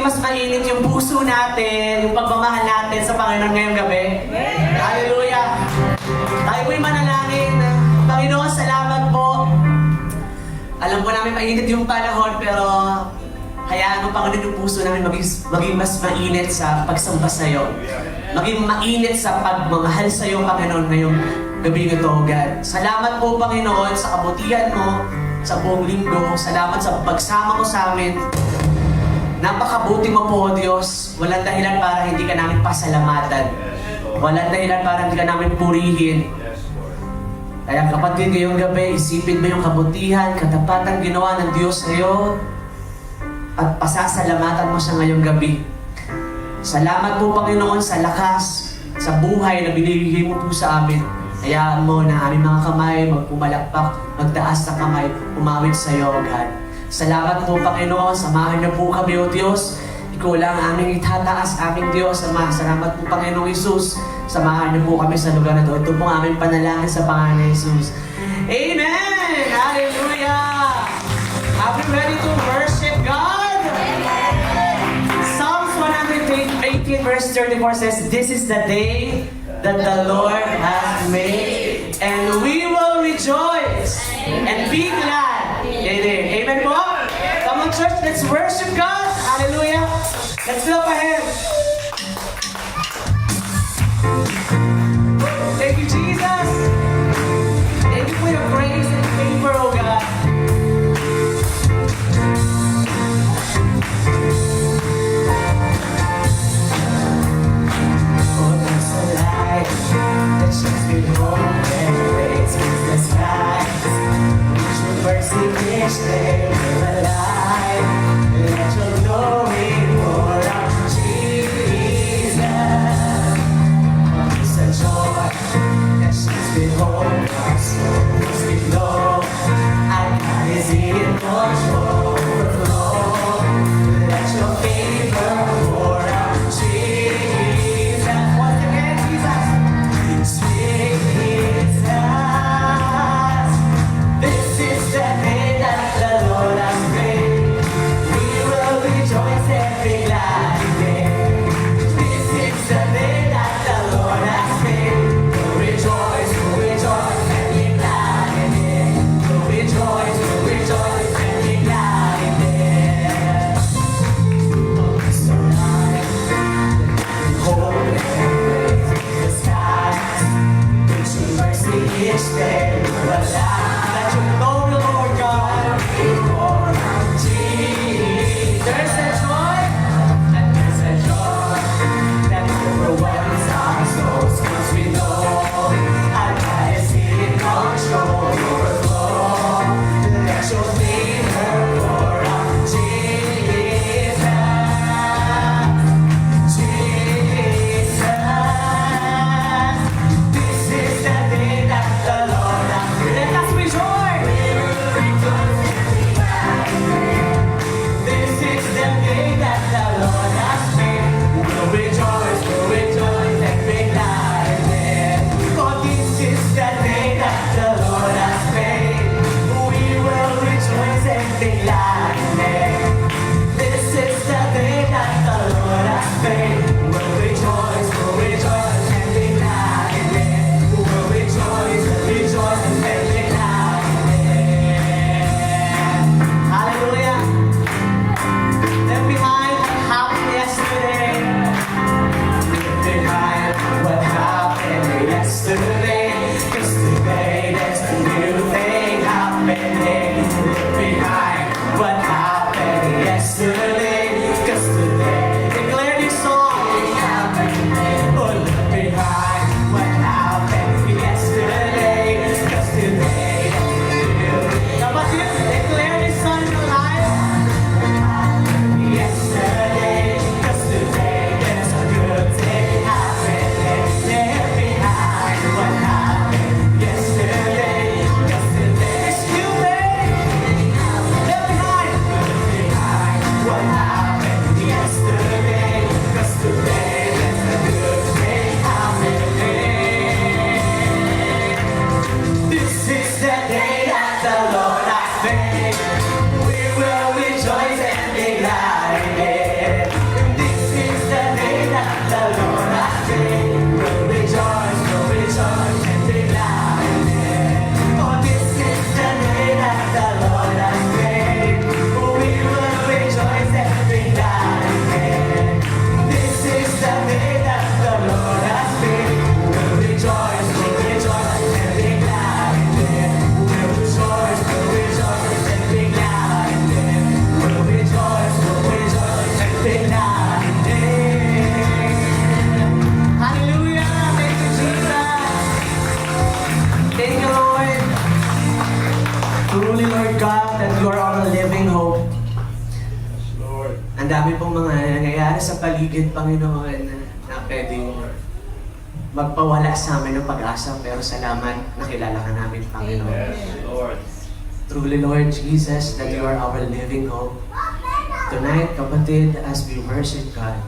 mas mainit yung puso natin, yung pagmamahal natin sa Panginoon ngayong gabi. Hallelujah! Tayo po'y manalangin. Panginoon, salamat po. Alam po namin mainit yung panahon, pero hayaan mo, Panginoon, yung puso namin maging mas mainit sa pagsamba sa iyo. Maging mainit sa pagmamahal sa iyo, Panginoon, ngayong gabi nito, God. Salamat po, Panginoon, sa kabutihan mo sa buong linggo. Salamat sa pagsama mo sa amin. Napakabuti mo po, Diyos. Walang dahilan para hindi ka namin pasalamatan. Walang dahilan para hindi ka namin purihin. Kaya kapatid, ngayong gabi, isipin mo yung kabutihan, katapatan ginawa ng Diyos sa iyo at pasasalamatan mo siya ngayong gabi. Salamat po, Panginoon, sa lakas, sa buhay na binibigay mo po sa amin. Hayaan mo na aming mga kamay magpumalakpak, magtaas na kamay, umawit sa iyo, God. Salamat po, Panginoon. Samahan niyo po kami, O Diyos. Ikaw lang aming itataas, aming Diyos. Salamat po, Panginoong Isus. Samahan niyo po kami sa lugar na ito. Ito po aming panalangin sa pangalan ni Jesus. Amen! Hallelujah! Are we ready to worship God? Psalms 118 verse 34 says, "This is the day that the Lord has made, and we will rejoice and be glad in it." Amen po? Come on, church, let's worship God. Hallelujah. Let's clap our hands. Thank you, Jesus. Thank you for your grace and favor, oh God. Oh, there's a light that shines before and rays the skies. Reach your mercy each day with a light. Let your glory pour out, Jesus. It's a joy that shines before us. We know our God is in control. Let your favor pour out, Jesus. Once again, Jesus. Sweet Jesus. This is the day that the Lord has made. We will rejoice and be glad in it. This is the day that the Lord has made. We'll rejoice and be glad in it. We'll rejoice and be glad in it. Oh, it's the light, hope and praise the skies. With your mercy each day we're alive. Let your glory, Lord God, pour out, Jesus. There's a joy that overwhelms our souls, 'cause we know our God is in control. Overflow, let your favor pour out, Jesus. Jesus, this is the day that the Lord has made. Let us rejoice. This is the day that the Lord has made. We'll rejoice and be glad in it. For this is the day that the Lord has made. We will rejoice and be glad in it. This is the day that the Lord has made. We'll rejoice and be glad in it. We'll rejoice and be glad in it. Hallelujah. Left behind what happened yesterday. Left behind what happened yesterday. 'Cause today there's a new thing happening. Left behind what happened yesterday. 'Cause today, declare this song. Oh, left behind what happened yesterday. 'Cause today there's a new thing. Kapatid, declare this song in your life. Yesterday, 'cause today there's a good thing happening. Left behind what happened yesterday, 'cause today is new day. Left behind what happened. fact that you are our living hope. Lord. Ang dami pong mga nangyayari sa paligid, Panginoon, na pwedeng magpawala sa amin ng pag-asa, pero salamat, nakilala ka namin, Panginoon. Yes, Lord. Truly, Lord Jesus, that you are our living hope. Tonight, kapatid, as we worship God,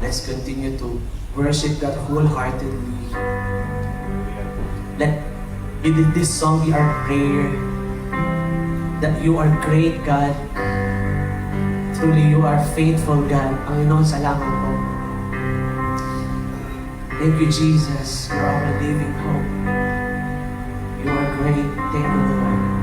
let's continue to worship God wholeheartedly. Let this song be our prayer, that you are great, God. Truly, you are faithful, God. Panginoon, salamat po. Thank you, Jesus. You are our living hope. You are great. Thank you, Lord.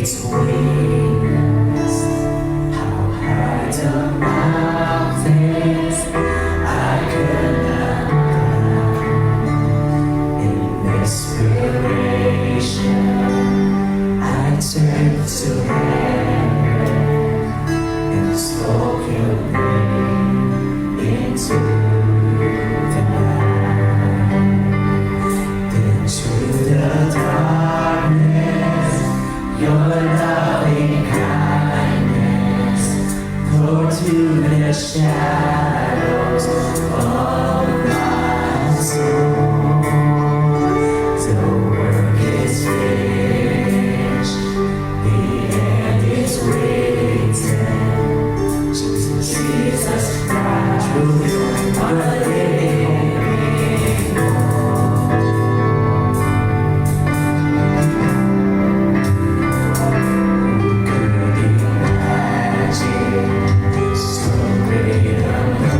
Its wings, how high the mountains I could not climb. In desperation, I turned to heaven and spoke your name into the night. Then through the darkness, your loving kindness tore to the shadows of my soul. The work is finished, the end is written. Jesus Christ, truly our living hope. So great a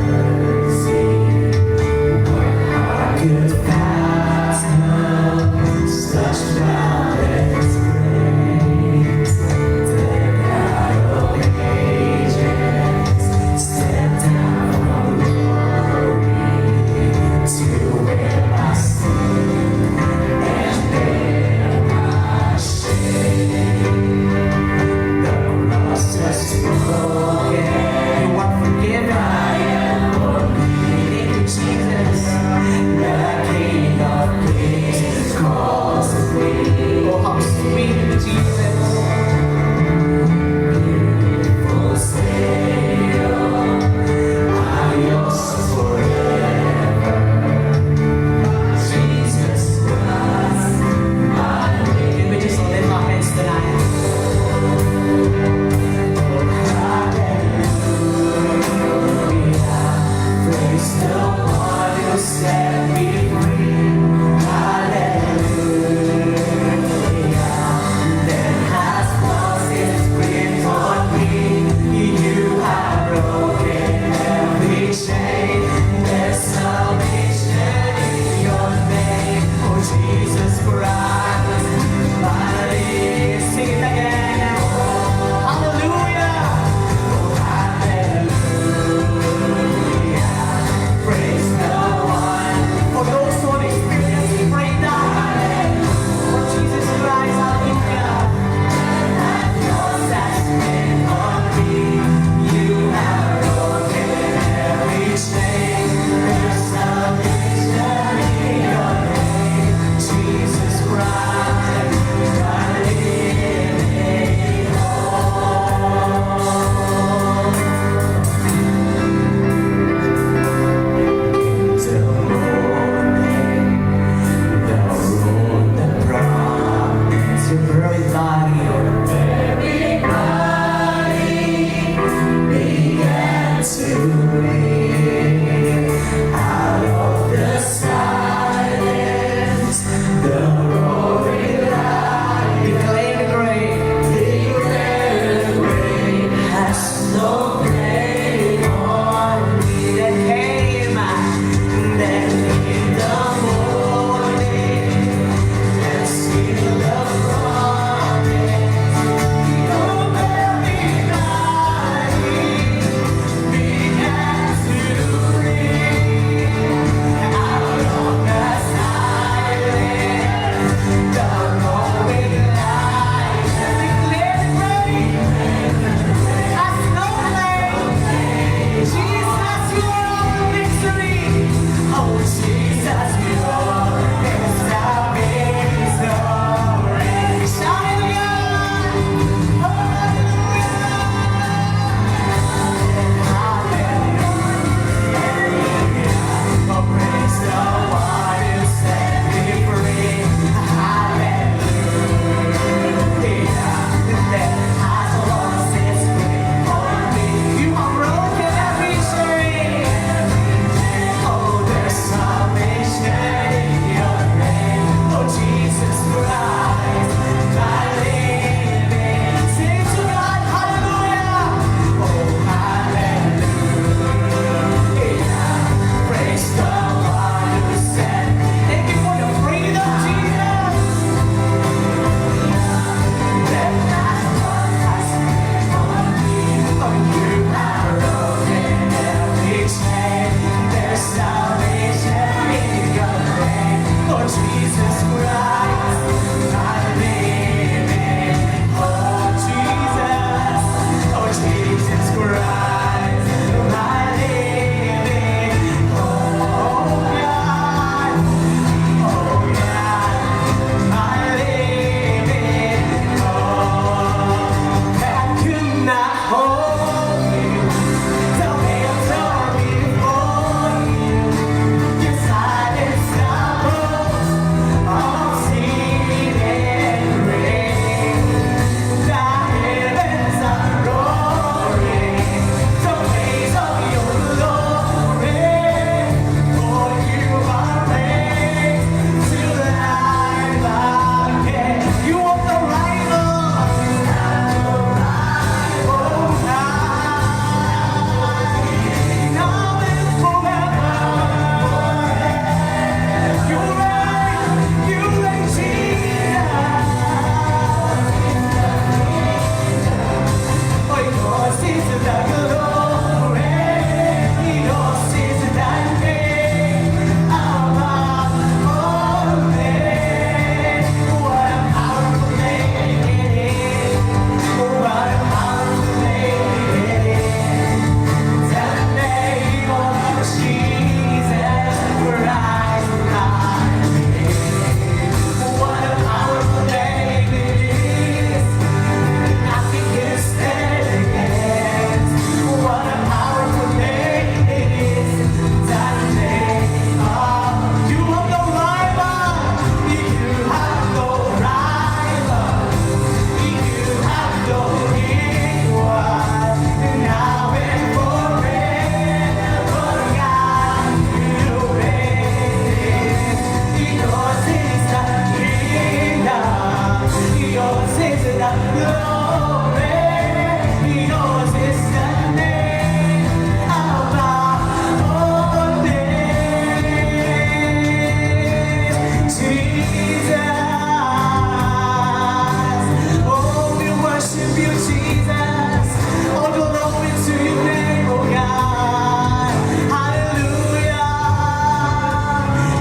Jesus. All glory to your name, oh God. Hallelujah.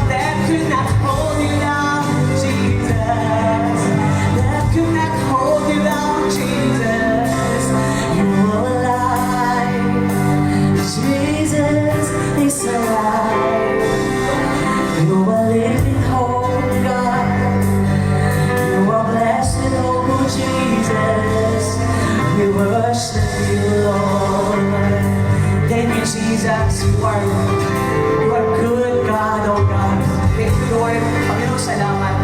That could not hold you down, Jesus. That could not hold you down, Jesus. You are alive. Jesus is alive. You are living hope, God. You are blessed and hope, Jesus. We worship you, Lord. Thank you, Jesus. You are good, God, oh God. Thank you, Lord. Panginoon, salamat.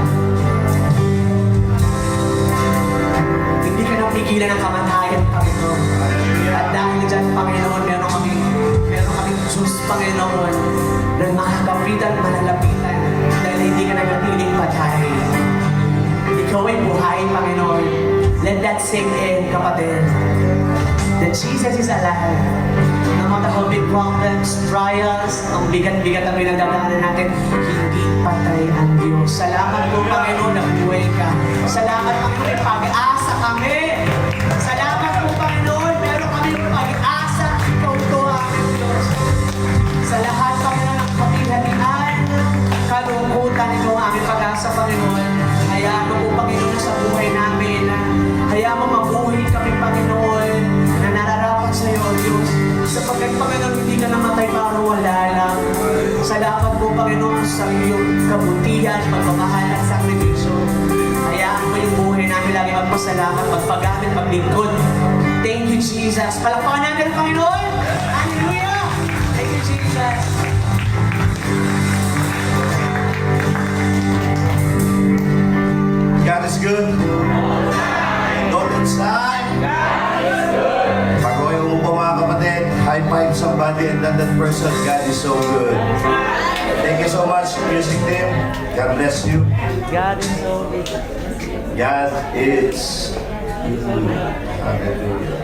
Hindi ka nang pigilan ng kamatayan, Panginoon. At dahil dyan, Panginoon, meron kaming Diyos, Panginoon, na makakapitan, malalapitan, dahil hindi ka nagatiling patay. Ikaw ay buhay, Panginoon. Let that sink in, kapatid. That Jesus is alive. No matter how big problems, trials, ang bigat-bigat ang pinagdadaanan natin, hindi patay ang Diyos. Salamat po, Panginoon, na buhay ka. Salamat, Panginoon, may pag-asa kami. Salamat po, Panginoon, meron kami pag-asa. Ikaw to, aming Diyos. Sa lahat, Panginoon, ng kapighatian, kalungkutan, ikaw ang aming pag-asa, Panginoon. Hayaan mo po, Panginoon, sa buhay namin. Hayaan mo mabuhay kami, Panginoon, na nararapat sa iyo, Diyos. Sapagkat, Panginoon, hindi ka namatay para wala lang. Salamat po, Panginoon, sa iyong kabutihan, pagmamahal at sakripisyo. Hayaan mo yung buhay namin lagi magpasalamat, magpagamit, maglingkod. Thank you, Jesus. Palakpakan natin, Panginoon. Hallelujah! Thank you, Jesus. God is good. All the time. God is good. Pag kayo umupo mga kapatid, high five somebody and tell that person, God is so good. Thank you so much, music team. God bless you. God is so good. God is good. Hallelujah.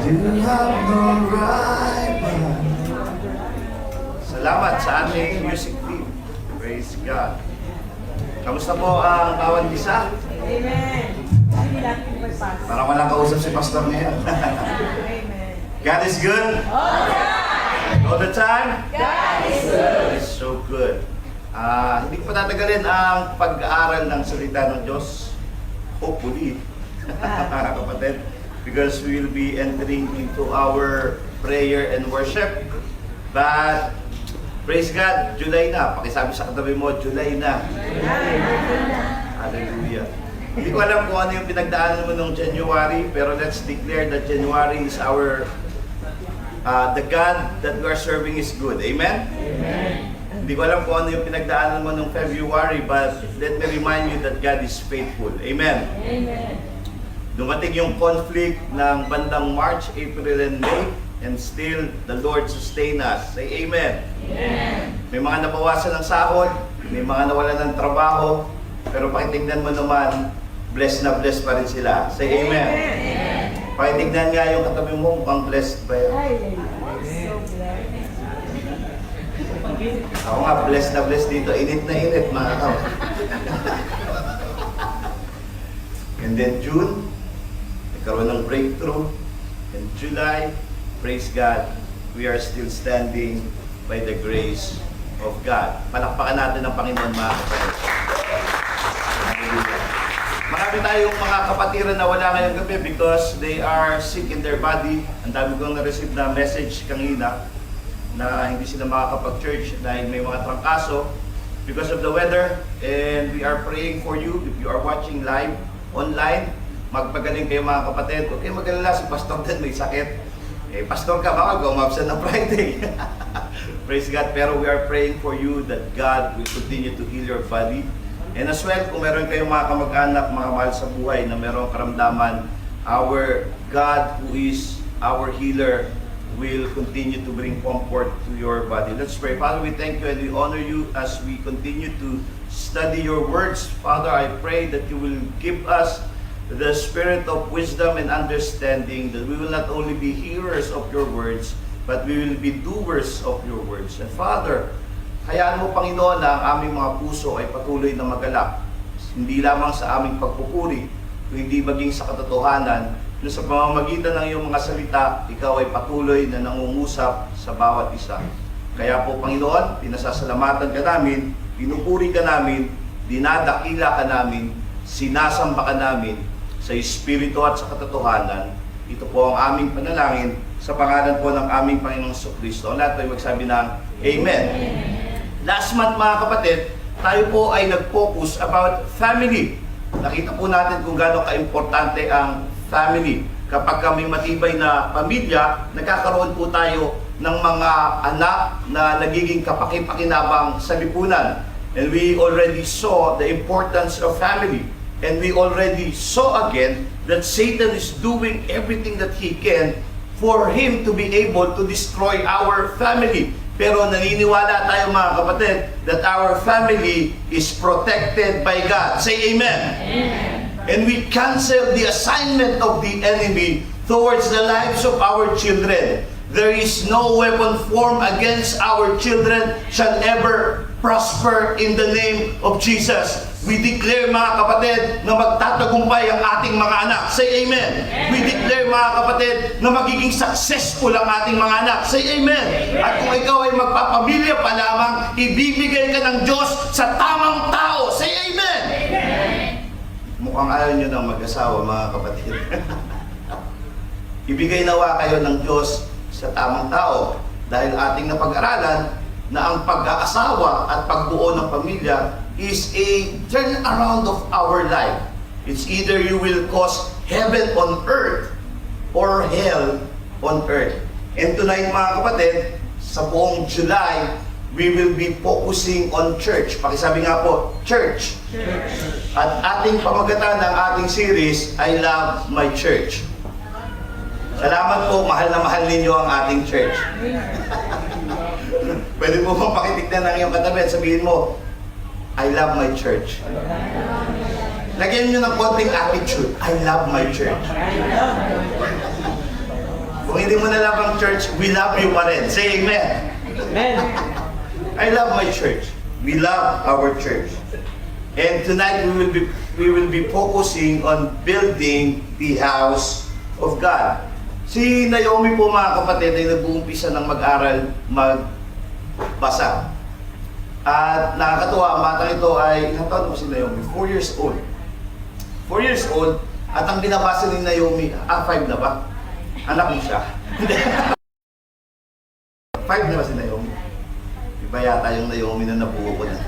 You have no rival. Salamat sa ating music team. Praise God. Kamusta po ang bawat isa? Amen. Parang walang kausap si Pastor niya. Amen. God is good. All the time. God is good. God is so good. Hindi ko patatagalin ang pag-aaral ng salita ng Diyos. Hopefully, mga kapatid. Because we will be entering into our prayer and worship. But, praise God, July na. Pakisabi sa katabi mo, July na. Hallelujah. Hindi ko alam kung ano yung pinagdaanan mo nung January, pero let's declare that January is our, the God that we are serving is good. Amen? Amen. Hindi ko alam kung ano yung pinagdaanan mo nung February, but let me remind you that God is faithful. Amen? Amen. Dumating yung conflict ng bandang March, April, and May, and still the Lord sustain us. Say Amen. Amen. May mga nabawasan ng sahod, may mga nawalan ng trabaho, pero pakitignan mo naman, blessed na blessed pa rin sila. Say Amen. Amen. Pakitignan nga yung katabi mo, mukhang blessed ba yan? Ay, so blessed. Ako nga, blessed na blessed dito. Init na init, mga tao. And then June, nagkaroon ng breakthrough. And July, praise God, we are still standing by the grace of God. Palakpakan natin ang Panginoon, mga kapatid. Hallelujah. Marami tayong mga kapatiran na wala ngayong gabi because they are sick in their body. Ang dami kong na-receive na message kanina na hindi sila makakapag-church dahil may mga trangkaso because of the weather. And we are praying for you. If you are watching live, online, magpagaling kayo mga kapatid. Huwag kayo mag-alala, si Pastor Dan may sakit. Eh, Pastor ka, baka gumabsan na Friday. Praise God. Pero we are praying for you that God will continue to heal your body. And as well, kung meron kayong mga kamag-anak, mga mahal sa buhay na merong karamdaman, our God who is our healer will continue to bring comfort to your body. Let's pray. Father, we thank you and we honor you as we continue to study your words. Father, I pray that you will give us the spirit of wisdom and understanding, that we will not only be hearers of your words, but we will be doers of your words. And Father, hayaan mo, Panginoon, na ang aming mga puso ay patuloy na magalak, hindi lamang sa aming pagpupuri, kundi maging sa katotohanan, na sa pamamagitan ng iyong mga salita, ikaw ay patuloy na nangungusap sa bawat isa. Kaya po, Panginoon, pinasasalamatan ka namin, pinupuri ka namin, dinadakila ka namin, sinasamba ka namin sa Espiritu at sa katotohanan. Ito po ang aming panalangin sa pangalan po ng aming Panginoong Kristo. Ang lahat po ay magsabi ng Amen. Last month, mga kapatid, tayo po ay nag-focus about family. Nakita po natin kung gaano ka-importante ang family. Kapag kami matibay na pamilya, nagkakaroon po tayo ng mga anak na nagiging kapaki-pakinabang sa lipunan. And we already saw the importance of family. And we already saw again that Satan is doing everything that he can for him to be able to destroy our family. Pero naniniwala tayo, mga kapatid, that our family is protected by God. Say amen. Amen. And we cancel the assignment of the enemy towards the lives of our children. There is no weapon formed against our children shall ever prosper in the name of Jesus. We declare, mga kapatid, na magtatagumpay ang ating mga anak. Say amen. We declare, mga kapatid, na magiging successful ang ating mga anak. Say amen. At kung ikaw ay magpapamilya pa lamang, ibibigay ka ng Diyos sa tamang tao. Say amen. Mukhang ayaw nyo ng mag-asawa, mga kapatid. Ibigay nawa kayo ng Diyos sa tamang tao. Dahil ating napag-aralan na ang pag-aasawa at pagbuo ng pamilya is a turnaround of our life. It's either you will cause heaven on earth or hell on earth. And tonight, mga kapatid, sa buong July, we will be focusing on church. Pakisabi nga po, church. At ating pamagatan ng ating series, I Love My Church. Salamat po, mahal na mahal ninyo ang ating church. Pwede mo bang pakitignan ng iyong katabi at sabihin mo, I love my church. Lagyan nyo ng konting attitude, I love my church. Kung hindi mo na love ang church, we love you pa rin. Say amen. Amen. I love my church. We love our church. And tonight we will be focusing on building the house of God. Si Naomi po, mga kapatid, ay nag-uumpisa ng mag-aral, magbasa. At nakakatuwa, ang batang ito ay, ilang taon mo si Naomi? 4 years old. 4 years old, at ang binabasa ni Naomi, 5 na ba? Anak mo siya. 5 na ba si Naomi? Iba yata yung Naomi na nabuo ko na.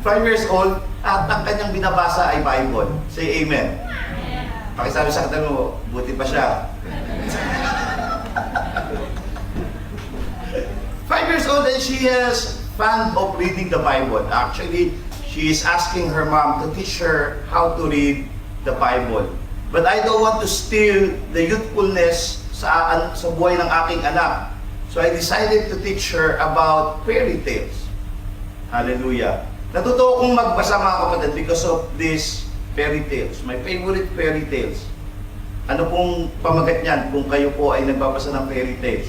5 years old, at ang kanyang binabasa ay Bible. Say amen. Pakisabi sa katabi mo, buti pa siya. 5 years old and she has fun of reading the Bible. Actually, she is asking her mom to teach her how to read the Bible. But I don't want to steal the youthfulness sa buhay ng aking anak. So I decided to teach her about fairy tales. Hallelujah. Natuto akong magbasa, mga kapatid, because of these fairy tales. My favorite fairy tales. Ano pong pamagat niyan kung kayo po ay nagbabasa ng fairy tales?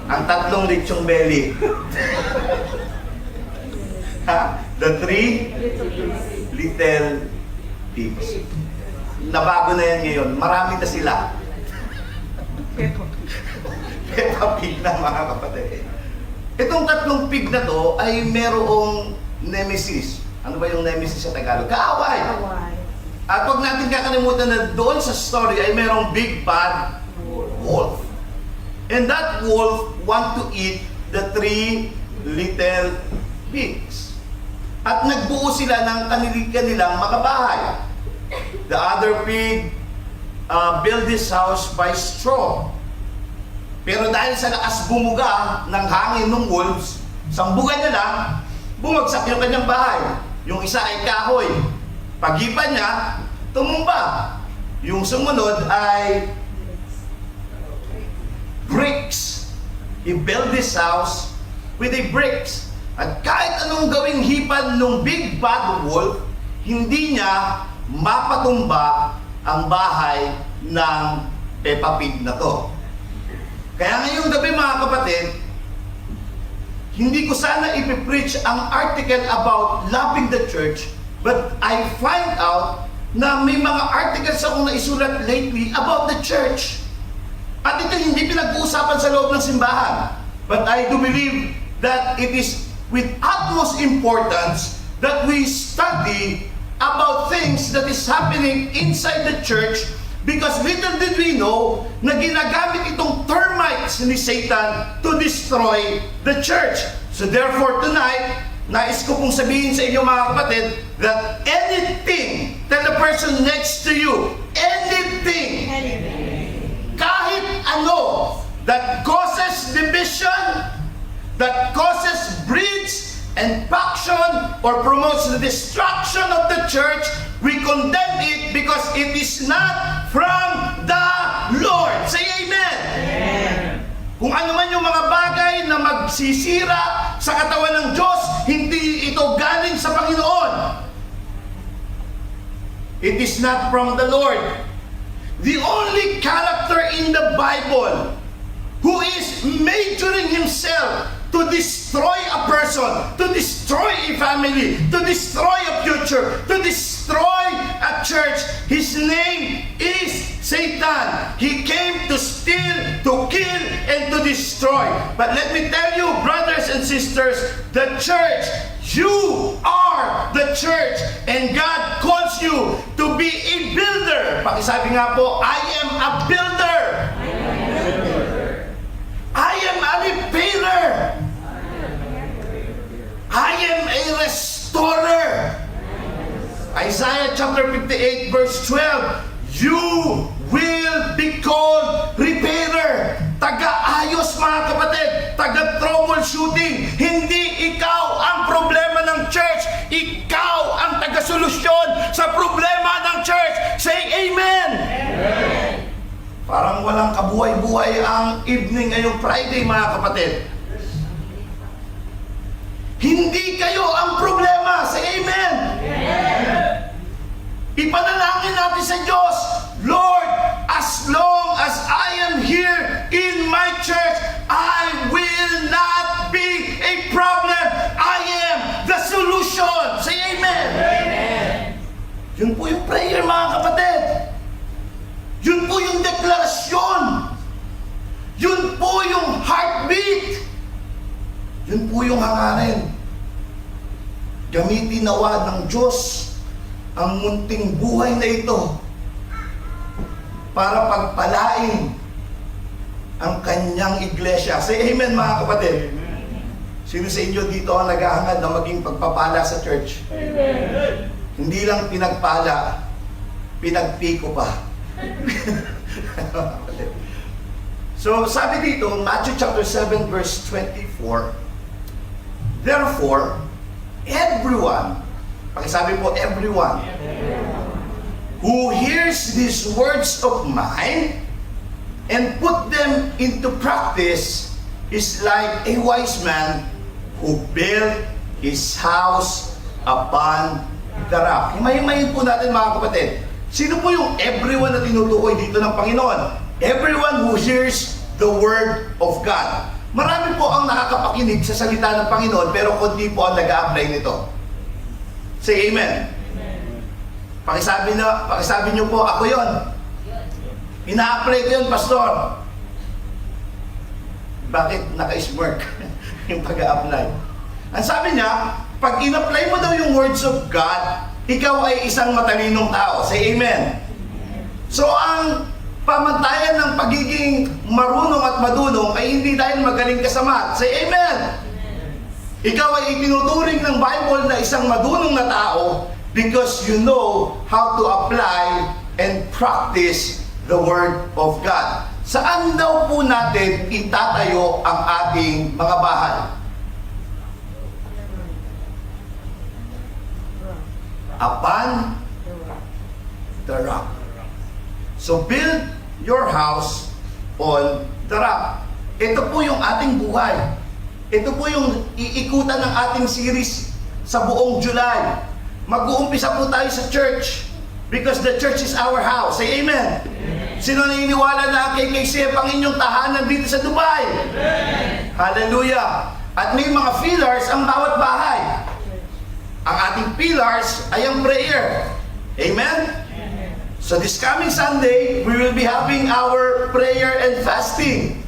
Ang 3 lechong belly. The 3 little pigs. Nabago na yan ngayon. Marami na sila. Peppa Pig na, mga kapatid. Itong 3 pig na to ay merong nemesis. Ano ba yung nemesis sa Tagalog? Kaaway! At huwag natin kakalimutan na doon sa story ay merong big bad wolf. And that wolf want to eat the 3 little pigs. At nagbuo sila ng kanilang makabahay. The other pig built this house by straw. Pero dahil sa lakas bumuga ng hangin ng wolves, sambugan niya lang, bumagsak yung kanyang bahay. Yung isa ay kahoy. Pagipan niya, tumumba. Yung sumunod ay bricks. He built this house with a bricks. At kahit anong gawing hipan ng big bad wolf, hindi niya mapatumba ang bahay ng Peppa Pig na to. Kaya ngayong gabi, mga kapatid, hindi ko sana ipipreach ang article about loving the church, but I find out na may mga articles akong naisulat lately about the church. At ito hindi pinag-uusapan sa loob ng simbahan. But I do believe that it is with utmost importance that we study about things that is happening inside the church, because little did we know na ginagamit itong termites ni Satan to destroy the church. So therefore tonight, nais ko pong sabihin sa inyo mga kapatid that anything, tell the person next to you, anything, kahit ano that causes division, that causes breach and faction, or promotes the destruction of the church, we condemn it because it is not from the Lord. Say amen! Amen. Kung ano man yung mga bagay na magsisira sa katawan ng Diyos, hindi ito galing sa Panginoon. It is not from the Lord. The only character in the Bible who is majoring himself to destroy a person, to destroy a family, to destroy a future, to destroy a church, his name is Satan. He came to steal, to kill, and to destroy. But let me tell you, brothers and sisters, the church, you are the church, and God calls you to be a builder. Pakisabi nga po, I am a builder. I am a repairer. I am a restorer. Isaiah chapter 58 verse 12, you will be called repairer. Taga-ayos mga kapatid, taga-troubleshooting. Hindi ikaw ang problema ng church, ikaw ang taga-solusyon sa problema ng church. Say amen! Amen. Parang walang kabuhay-buhay ang evening ngayong Friday mga kapatid. Hindi kayo ang problema. Say amen! Amen. Ipanalangin natin sa Diyos, Lord, as long as I am here in my church, I will not be a problem. I am the solution. Say amen! Amen. Yun po yung prayer mga kapatid. Yun po yung deklarasyon. Yun po yung heartbeat. Yun po yung hangarin. Gamitin nawa ng Diyos ang munting buhay na ito para pagpalain ang kanyang iglesia. Say amen mga kapatid. Sino sa inyo dito ang naghahangad na maging pagpapala sa church? Amen. Hindi lang pinagpala, pinagpiko pa. So sabi dito, Matthew chapter 7 verse 24, therefore, everyone, pakisabi po everyone, who hears these words of mine and put them into practice is like a wise man who built his house upon the rock. Himay-himayin po natin mga kapatid. Sino po yung everyone na tinutukoy dito ng Panginoon? Everyone who hears the word of God. Marami po ang nakakapakinig sa salita ng Panginoon, pero konti po ang nag-a-apply nito. Say amen. Pakisabi niyo po, ako yon. Ina-apply ko yun, pastor. Bakit naka-smirk yung pag-a-apply? Ang sabi niya, pag in-apply mo daw yung words of God, ikaw ay isang matalinong tao. Say amen. So ang pamantayan ng pagiging marunong at madunong ay hindi dahil magaling ka sa math. Say amen. Ikaw ay itinuturing ng Bible na isang madunong na tao because you know how to apply and practice the Word of God. Saan daw po natin itatayo ang ating mga bahay? Upon the rock. So build your house on the rock. Ito po yung ating buhay. Ito po yung iikutan ng ating series sa buong July. Mag-uumpisa po tayo sa church because the church is our house. Say amen. Sino naniniwala na ang KKCF ang inyong tahanan dito sa Dubai? Amen. Hallelujah. At may mga pillars ang bawat bahay. Ang ating pillars ay ang prayer. Amen? So this coming Sunday, we will be having our prayer and fasting.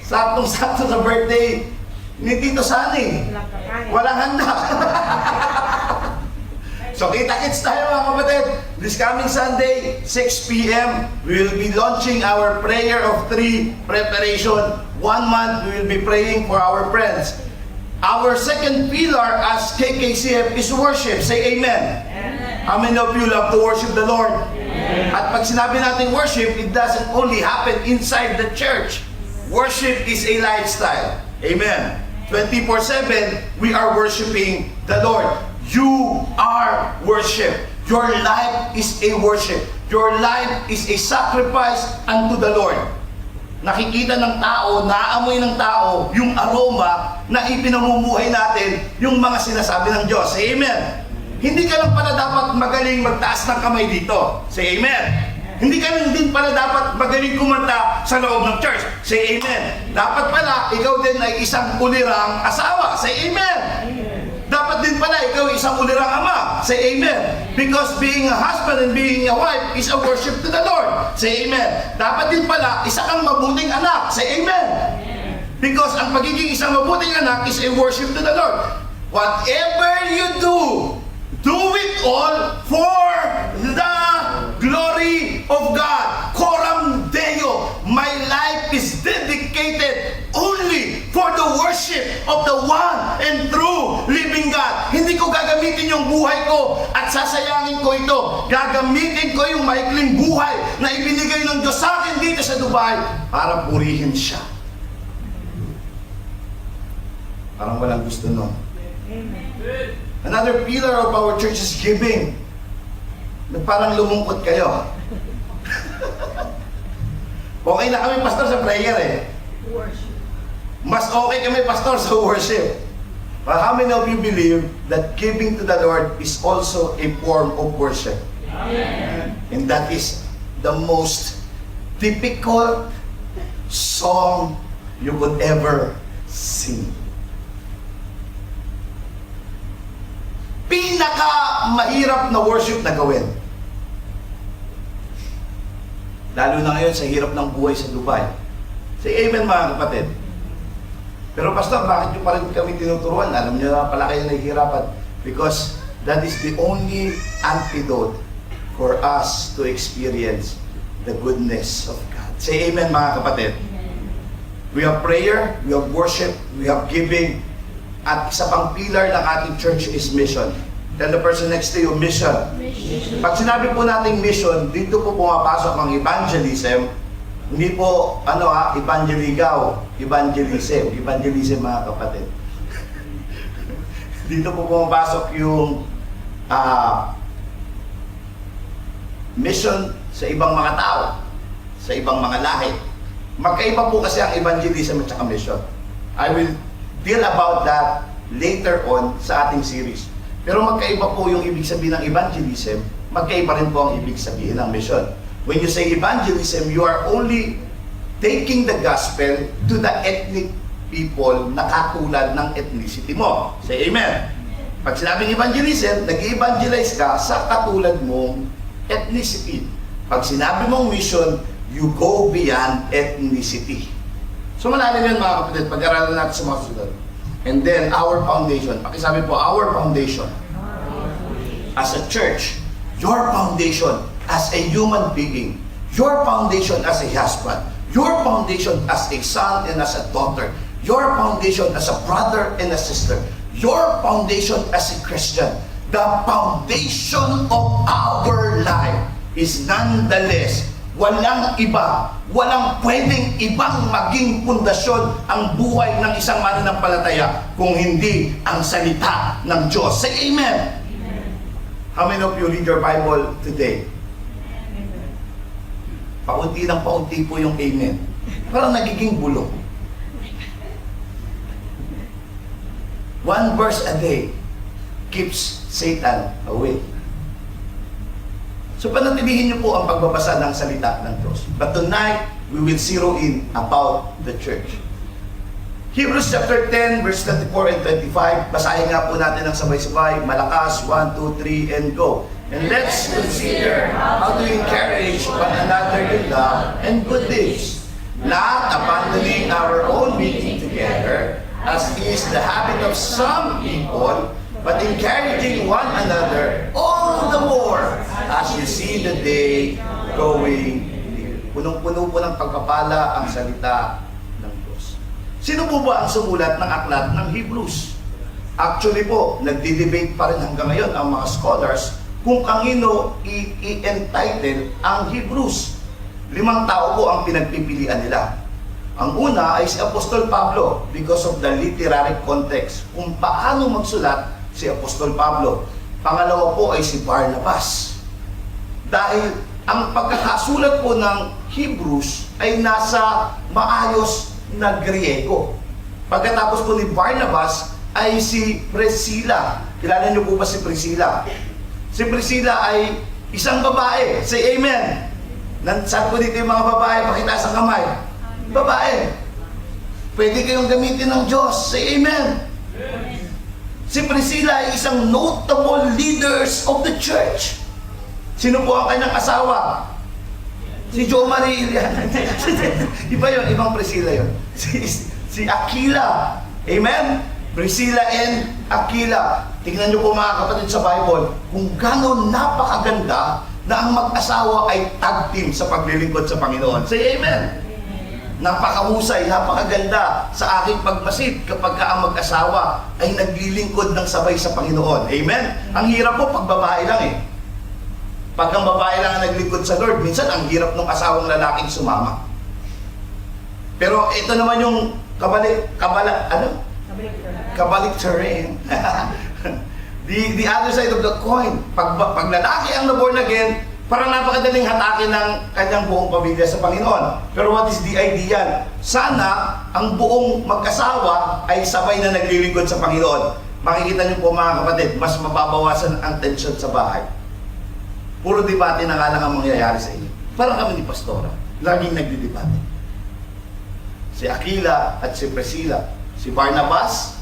Saktong-sakto sa birthday ni Tito Sani. Walang handa. So kita-kits tayo mga kapatid. This coming Sunday, 6 p.m., we will be launching our prayer of 3 preparation. 1 month, we will be praying for our friends. Our second pillar as KKCF is worship. Say amen. How many of you love to worship the Lord? At pag sinabi natin worship, it doesn't only happen inside the church. Worship is a lifestyle. Amen. 24/7, we are worshiping the Lord. You are worship. Your life is a worship. Your life is a sacrifice unto the Lord. Nakikita ng tao, naamoy ng tao, yung aroma na ipinamumuhay natin, yung mga sinasabi ng Diyos. Say amen. Hindi ka lang pala dapat magaling magtaas ng kamay dito. Say amen. Hindi ka lang din pala dapat magaling kumanta sa loob ng church. Say amen. Dapat pala, ikaw din ay isang ulirang asawa. Say amen. Dapat din pala, ikaw ay isang ulirang ama. Say amen. Because being a husband and being a wife is a worship to the Lord. Say amen. Dapat din pala, isa kang mabuting anak. Say amen. Because ang pagiging isang mabuting anak is a worship to the Lord. Whatever you do it all for the glory of God. Coram Deo. My life is dedicated only for the worship of the one and true living God. Hindi ko gagamitin yung buhay ko at sasayangin ko ito. Gagamitin ko yung maikling buhay na ibinigay ng Diyos sa akin dito sa Dubai para purihin siya. Parang walang gusto nun. Another pillar of our church is giving. Parang lumungkot kayo. Okay na kami, pastor, sa prayer eh. Mas okay kami, pastor, sa worship. But how many of you believe that giving to the Lord is also a form of worship? Amen. And that is the most typical song you could ever sing. Pinaka mahirap na worship na gawin. Lalo na ngayon sa hirap ng buhay sa Dubai. Say amen mga kapatid. Pero pastor, bakit nyo pa rin kami tinuturuan? Alam nyo na pala kayo nahihirapan. Because that is the only antidote for us to experience the goodness of God. Say amen mga kapatid. We have prayer, we have worship, we have giving. At isa pang pillar ng ating church is mission. Tell the person next to you, mission. Pag sinabi po nating mission, dito po pumapasok ang evangelism. Hindi po, evangeligaw, evangelism. Evangelism mga kapatid. Dito po pumapasok yung mission sa ibang mga tao, sa ibang mga lahi. Magkaiba po kasi ang evangelism at saka mission. I will deal about that later on sa ating series. Pero magkaiba po yung ibig sabihin ng evangelism, magkaiba rin po ang ibig sabihin ng mission. When you say evangelism, you are only taking the gospel to the ethnic people na katulad ng ethnicity mo. Say amen. Pag sinabing evangelism, nag-evangelize ka sa katulad mong ethnicity. Pag sinabi mong mission, you go beyond ethnicity. So malalim yan mga kapatid, pag-aralan natin sa mga susunod. And then, our foundation. Pakisabi po, our foundation. As a church, your foundation as a human being, your foundation as a husband, your foundation as a son and as a daughter, your foundation as a brother and a sister, your foundation as a Christian, the foundation of our life is nonetheless walang iba, walang pwedeng ibang maging pundasyon ang buhay ng isang mananampalataya kung hindi ang salita ng Diyos. Say amen. How many of you read your Bible today? Paunti ng paunti po yung amen. Parang nagiging bulong. One verse a day keeps Satan away. So panatilihin niyo po ang pagbabasa ng salita ng Diyos. But tonight, we will zero in about the church. Hebrews chapter 10, verse 24 and 25. Basahin nga po natin ng sabay-sabay. Malakas, 1, 2, 3, and go. And let's consider how to encourage one another in love and good deeds, not abandoning our own meeting together, as is the habit of some people, but encouraging one another all the more as you see the day going near. Punong-puno po ng pagpapala ang salita ng Diyos. Sino po ba ang sumulat ng aklat ng Hebrews? Actually po, nagdi-debate pa rin hanggang ngayon ang mga scholars kung kanino i-entitle ang Hebrews. 5 tao po ang pinagpipilian nila. Ang una ay si Apostol Pablo because of the literary context kung paano magsulat si Apostol Pablo. Pangalawa po ay si Barnabas. Dahil ang pagkakasulat po ng Hebrews ay nasa maayos na Griego. Pagkatapos po ni Barnabas ay si Priscilla. Kilala niyo po ba si Priscilla? Si Priscilla ay isang babae. Say amen. Saan po dito yung mga babae? Pakitaas ang kamay. Babae. Pwede kayong gamitin ng Diyos. Say amen. Si Priscilla ay isang notable leaders of the church. Sino po ang kanyang asawa? Si Jo Marie Iliana. Iba yun, ibang Priscilla yun. Si Aquila. Amen? Priscilla and Aquila. Tingnan niyo po mga kapatid sa Bible, kung gano'n napakaganda na ang mag-asawa ay tag team sa paglilingkod sa Panginoon. Say amen! Napakahusay, napakaganda sa aking pagmasid kapag ang mag-asawa ay naglilingkod ng sabay sa Panginoon. Amen? Ang hirap po pag babae lang eh. Pag ang babae lang ang naglingkod sa Lord, minsan ang hirap ng asawang lalaking sumama. Pero ito naman yung kabalik terrain. The other side of the coin. Pag lalaki ang born again, parang napakadaling hatakin ng kanyang buong pamilya sa Panginoon. Pero what is the idea? Sana ang buong mag-asawa ay sabay na naglilingkod sa Panginoon. Makikita niyo po mga kapatid, mas mababawasan ang tension sa bahay. Puro debate na nga lang ang mangyayari sa inyo. Parang kami ni Pastora, laging nagdidebate. Si Aquila at si Priscilla. Si Barnabas,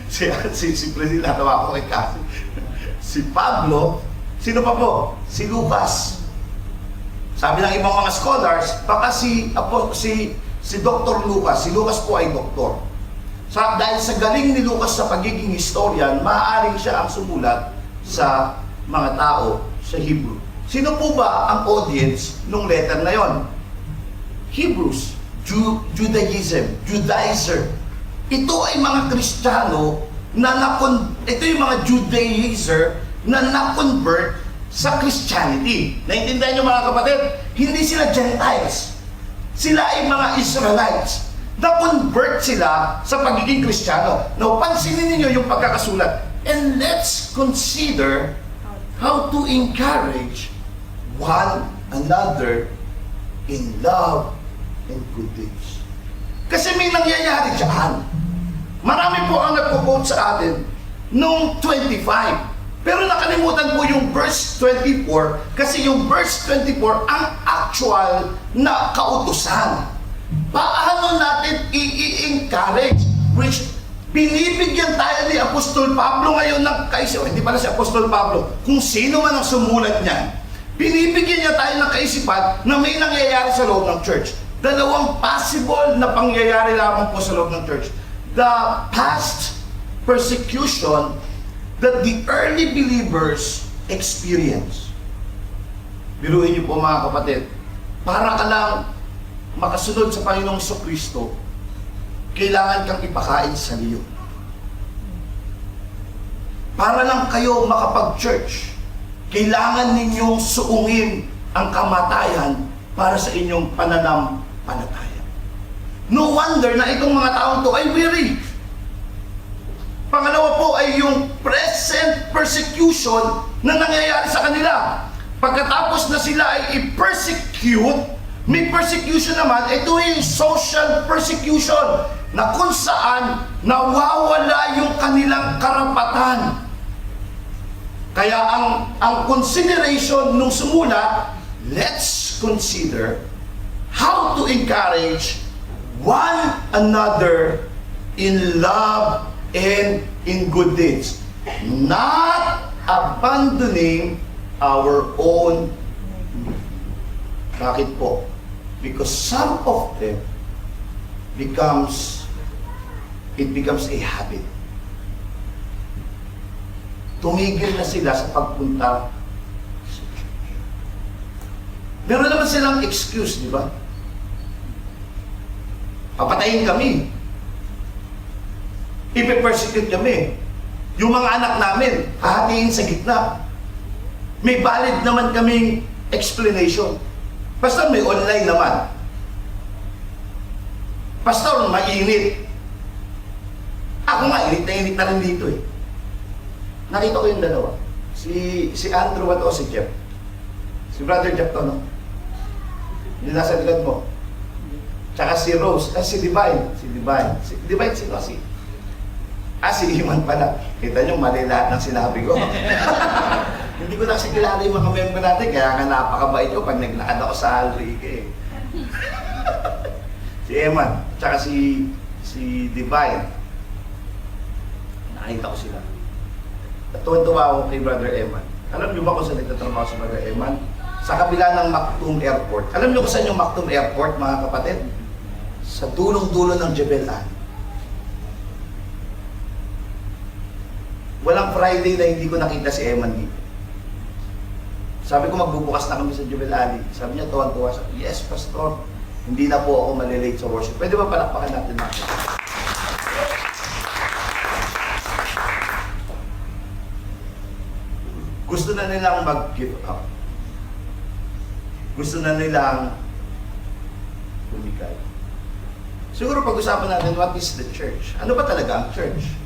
si Priscilla, tawa ko kay Kasi. Si Pablo, sino pa po? Si Lucas. Sabi ng ibang mga scholars, baka si Dr. Lucas, si Lucas po ay doktor. Dahil sa galing ni Lucas sa pagiging historian, maaaring siya ang sumulat sa mga tao sa Hebrew. Sino po ba ang audience nung letter na yon? Hebrews, Judaizer. Ito ay mga Kristiyano ito yung mga Judaizer na na-convert sa Christianity. Naintindihan niyo mga kapatid? Hindi sila Gentiles. Sila ay mga Israelites. Na-convert sila sa pagiging Kristiyano. Now, pansinin niyo yung pagkakasulat. And let's consider how to encourage one another in love and good deeds. Kasi may nangyayari dyan. Marami po ang nagpo-quote sa atin nung 25. Pero nakalimutan po yung verse 24 kasi yung verse 24 ang actual na kautusan. Paano natin i-encourage? Which binibigyan tayo ni Apostol Pablo ngayon ng kaisipan. Hindi pala si Apostol Pablo. Kung sino man ang sumulat niyan, binibigyan niya tayo ng kaisipan na may nangyayari sa loob ng church. Dalawang possible na pangyayari lamang po sa loob ng church. The past persecution that the early believers experience. Biruin niyo po mga kapatid, para ka lang makasunod sa Panginoong Jesucristo, kailangan kang ipakain sa liyo. Para lang kayo makapag-church, kailangan ninyong suungin ang kamatayan para sa inyong pananampalataya. No wonder na itong mga taong to ay weary. Pangalawa po ay yung present persecution na nangyayari sa kanila. Pagkatapos na sila ay i-persecute, may persecution naman, ito yung social persecution na kung saan nawawala yung kanilang karapatan. Kaya ang consideration nung sumulat, let's consider how to encourage one another in love and in good deeds. not abandoning our own need. Bakit po? Because some of them becomes a habit. Tumigil na sila sa pagpunta. Meron naman silang excuse, di ba? Papatayin kami. Ipe-persecute kami. Yung mga anak namin, hahatiin sa gitna. May valid naman kaming explanation. Pastor, may online naman. Pastor, mainit. Ako nga, init na rin dito eh. Nakita ko yung dalawa. Si Andrew at o si Jeff. Si Brother Jeff to, no? Yung nasa likod mo. Tsaka si Rose. Si Divine. Si Divine, sino si? Si Iman pala. Kita nyo, mali lahat ng sinabi ko. Hindi ko na kasi kilala yung mga member natin, kaya nga napakabait ko pag naglakad ako sa Alrique. Si Eman, tsaka si Divine. Nakita ko sila. At tuwan-tuwa ako kay Brother Eman. Alam niyo ba kung saan nagtatrabaho si Brother Eman? Sa kabila ng Mactum Airport. Alam niyo kung saan yung Mactum Airport, mga kapatid? Sa dulong-dulo ng Jebel Ali. Walang Friday na hindi ko nakita si Eman dito. Sabi ko, magbubukas na kami sa Jebel Ali. Sabi niya, tuwan-tuwa. Sabi, yes, Pastor. Hindi na po ako malilate sa worship. Pwede ba palakpakan natin natin? Gusto na nilang mag-give up. Gusto na nilang bumigay. Siguro pag-usapan natin, what is the church? Ano ba talaga ang church?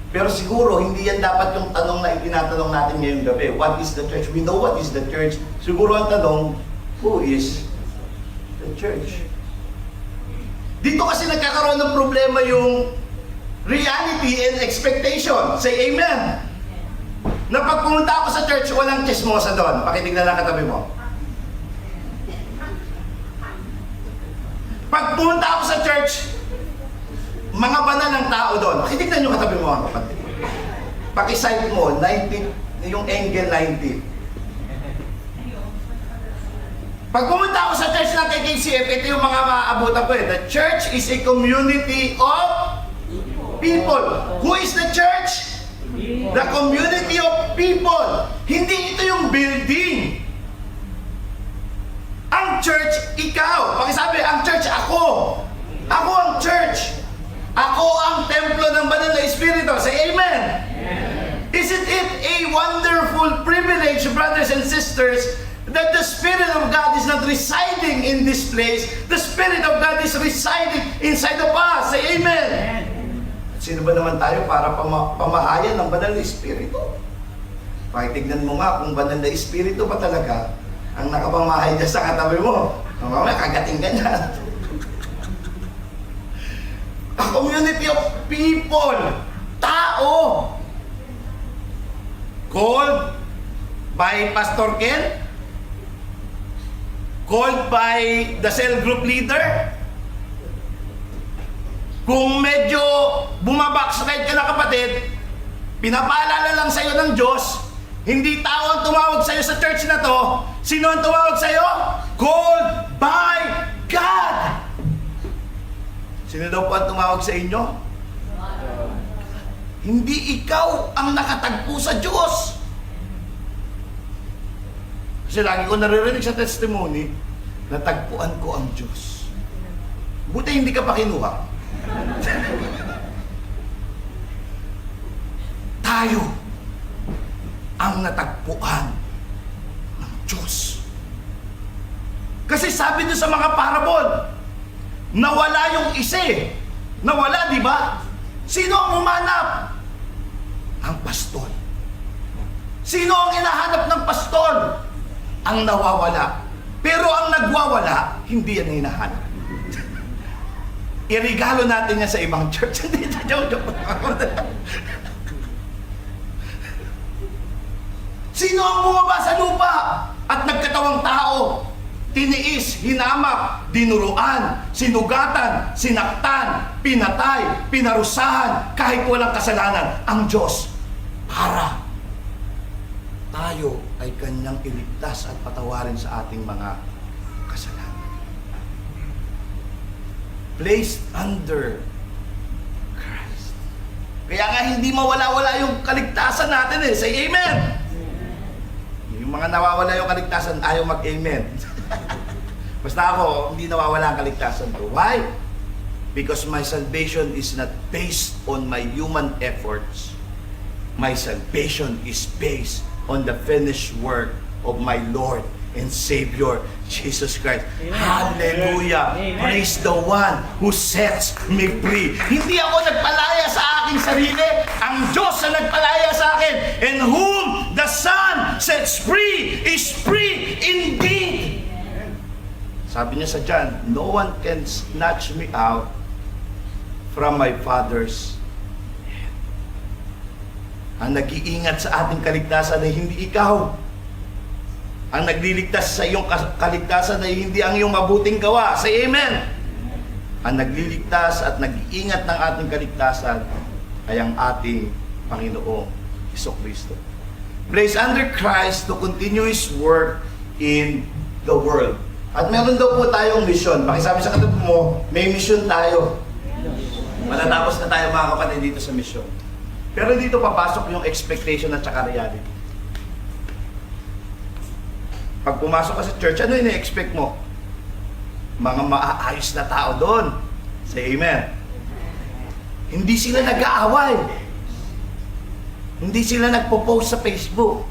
Pero siguro, hindi yan dapat yung tanong na itinatanong natin ngayong gabi. What is the church? We know what is the church. Siguro ang tanong, who is the church? Dito kasi nagkakaroon ng problema yung reality and expectation. Say amen. Na pag pumunta ako sa church, walang chismosa doon. Pakitignan lang katabi mo. Pag pumunta ako sa church, mga banal ng tao doon. Pakitignan nyo katabi mo, mga kapatid. Pakiside mo, 90, yung angle 90. Pag pumunta ako sa church ng KKCF, ito yung mga maaabutan ko eh. The church is a community of people. Who is the church? The community of people. Hindi ito yung building. Ang church, ikaw. Pakisabi, ang church, ako. Ako ang church. Ako ang templo ng banal na Espiritu. Say amen. Amen. Isn't it a wonderful privilege, brothers and sisters, that the Spirit of God is not residing in this place. The Spirit of God is residing inside of us. Say amen. Amen. Sino ba naman tayo para pamahayan ng banal na Espiritu? Pakitignan mo nga kung banal na Espiritu ba talaga ang nakapamahay dyan sa katabi mo. Mamaya kagating ka niyan. A community of people, tao, called by Pastor Ken, called by the cell group leader. Kung medyo bumabackslide ka na kapatid, pinapaalala lang sa'yo ng Diyos, hindi tao ang tumawag sa'yo sa church na to. Sino ang tumawag sa'yo? Called by God. Sino daw po ang tumawag sa inyo? Hindi ikaw ang nakatagpo sa Diyos. Kasi lagi ko naririnig sa testimony, natagpuan ko ang Diyos. Buti hindi ka pa kinuha. Tayo ang natagpuan ng Diyos. Kasi sabi doon sa mga parabol, nawala yung isa eh. Nawala, di ba? Sino ang humanap? Ang pastol. Sino ang hinahanap ng pastol? Ang nawawala. Pero ang nagwawala, hindi yan hinahanap. Irigalo natin yan sa ibang church. Hindi, joke. Sino ang bumaba sa lupa at nagkatawang tao? Tiniis, hinamak, dinuruan, sinugatan, sinaktan, pinatay, pinarusahan, kahit walang kasalanan. Ang Diyos, para tayo ay kanyang iligtas at patawarin sa ating mga kasalanan. Placed under Christ. Kaya nga hindi mawala-wala yung kaligtasan natin eh. Say amen! Yung mga nawawala yung kaligtasan, ayaw mag-amen. Basta ako, hindi nawawala ang kaligtasan ko. Why? Because my salvation is not based on my human efforts. My salvation is based on the finished work of my Lord and Savior, Jesus Christ. Amen. Hallelujah! Amen. Praise the one who sets me free. Hindi ako nagpalaya sa aking sarili. Ang Diyos ang nagpalaya sa akin. And whom the Son sets free is free indeed. Sabi niya sa John, no one can snatch me out from my Father's hand. Ang nag-iingat sa ating kaligtasan ay hindi ikaw. Ang nagliligtas sa iyong kaligtasan ay hindi ang iyong mabuting gawa. Say amen! Ang nagliligtas at nag-iingat ng ating kaligtasan ay ang ating Panginoong Jesucristo. Placed under Christ to continue His work in the world. At meron daw po tayong mission. Pakisabi sa katabi mo, may mission tayo. Matatapos na tayo mga kapatid dito sa mission. Pero dito papasok yung expectation at saka reality. Pag pumasok ka sa church, ano yung expect mo? Mga maaayos na tao doon. Say amen. Hindi sila nag-aaway. Hindi sila nagpo-post sa Facebook.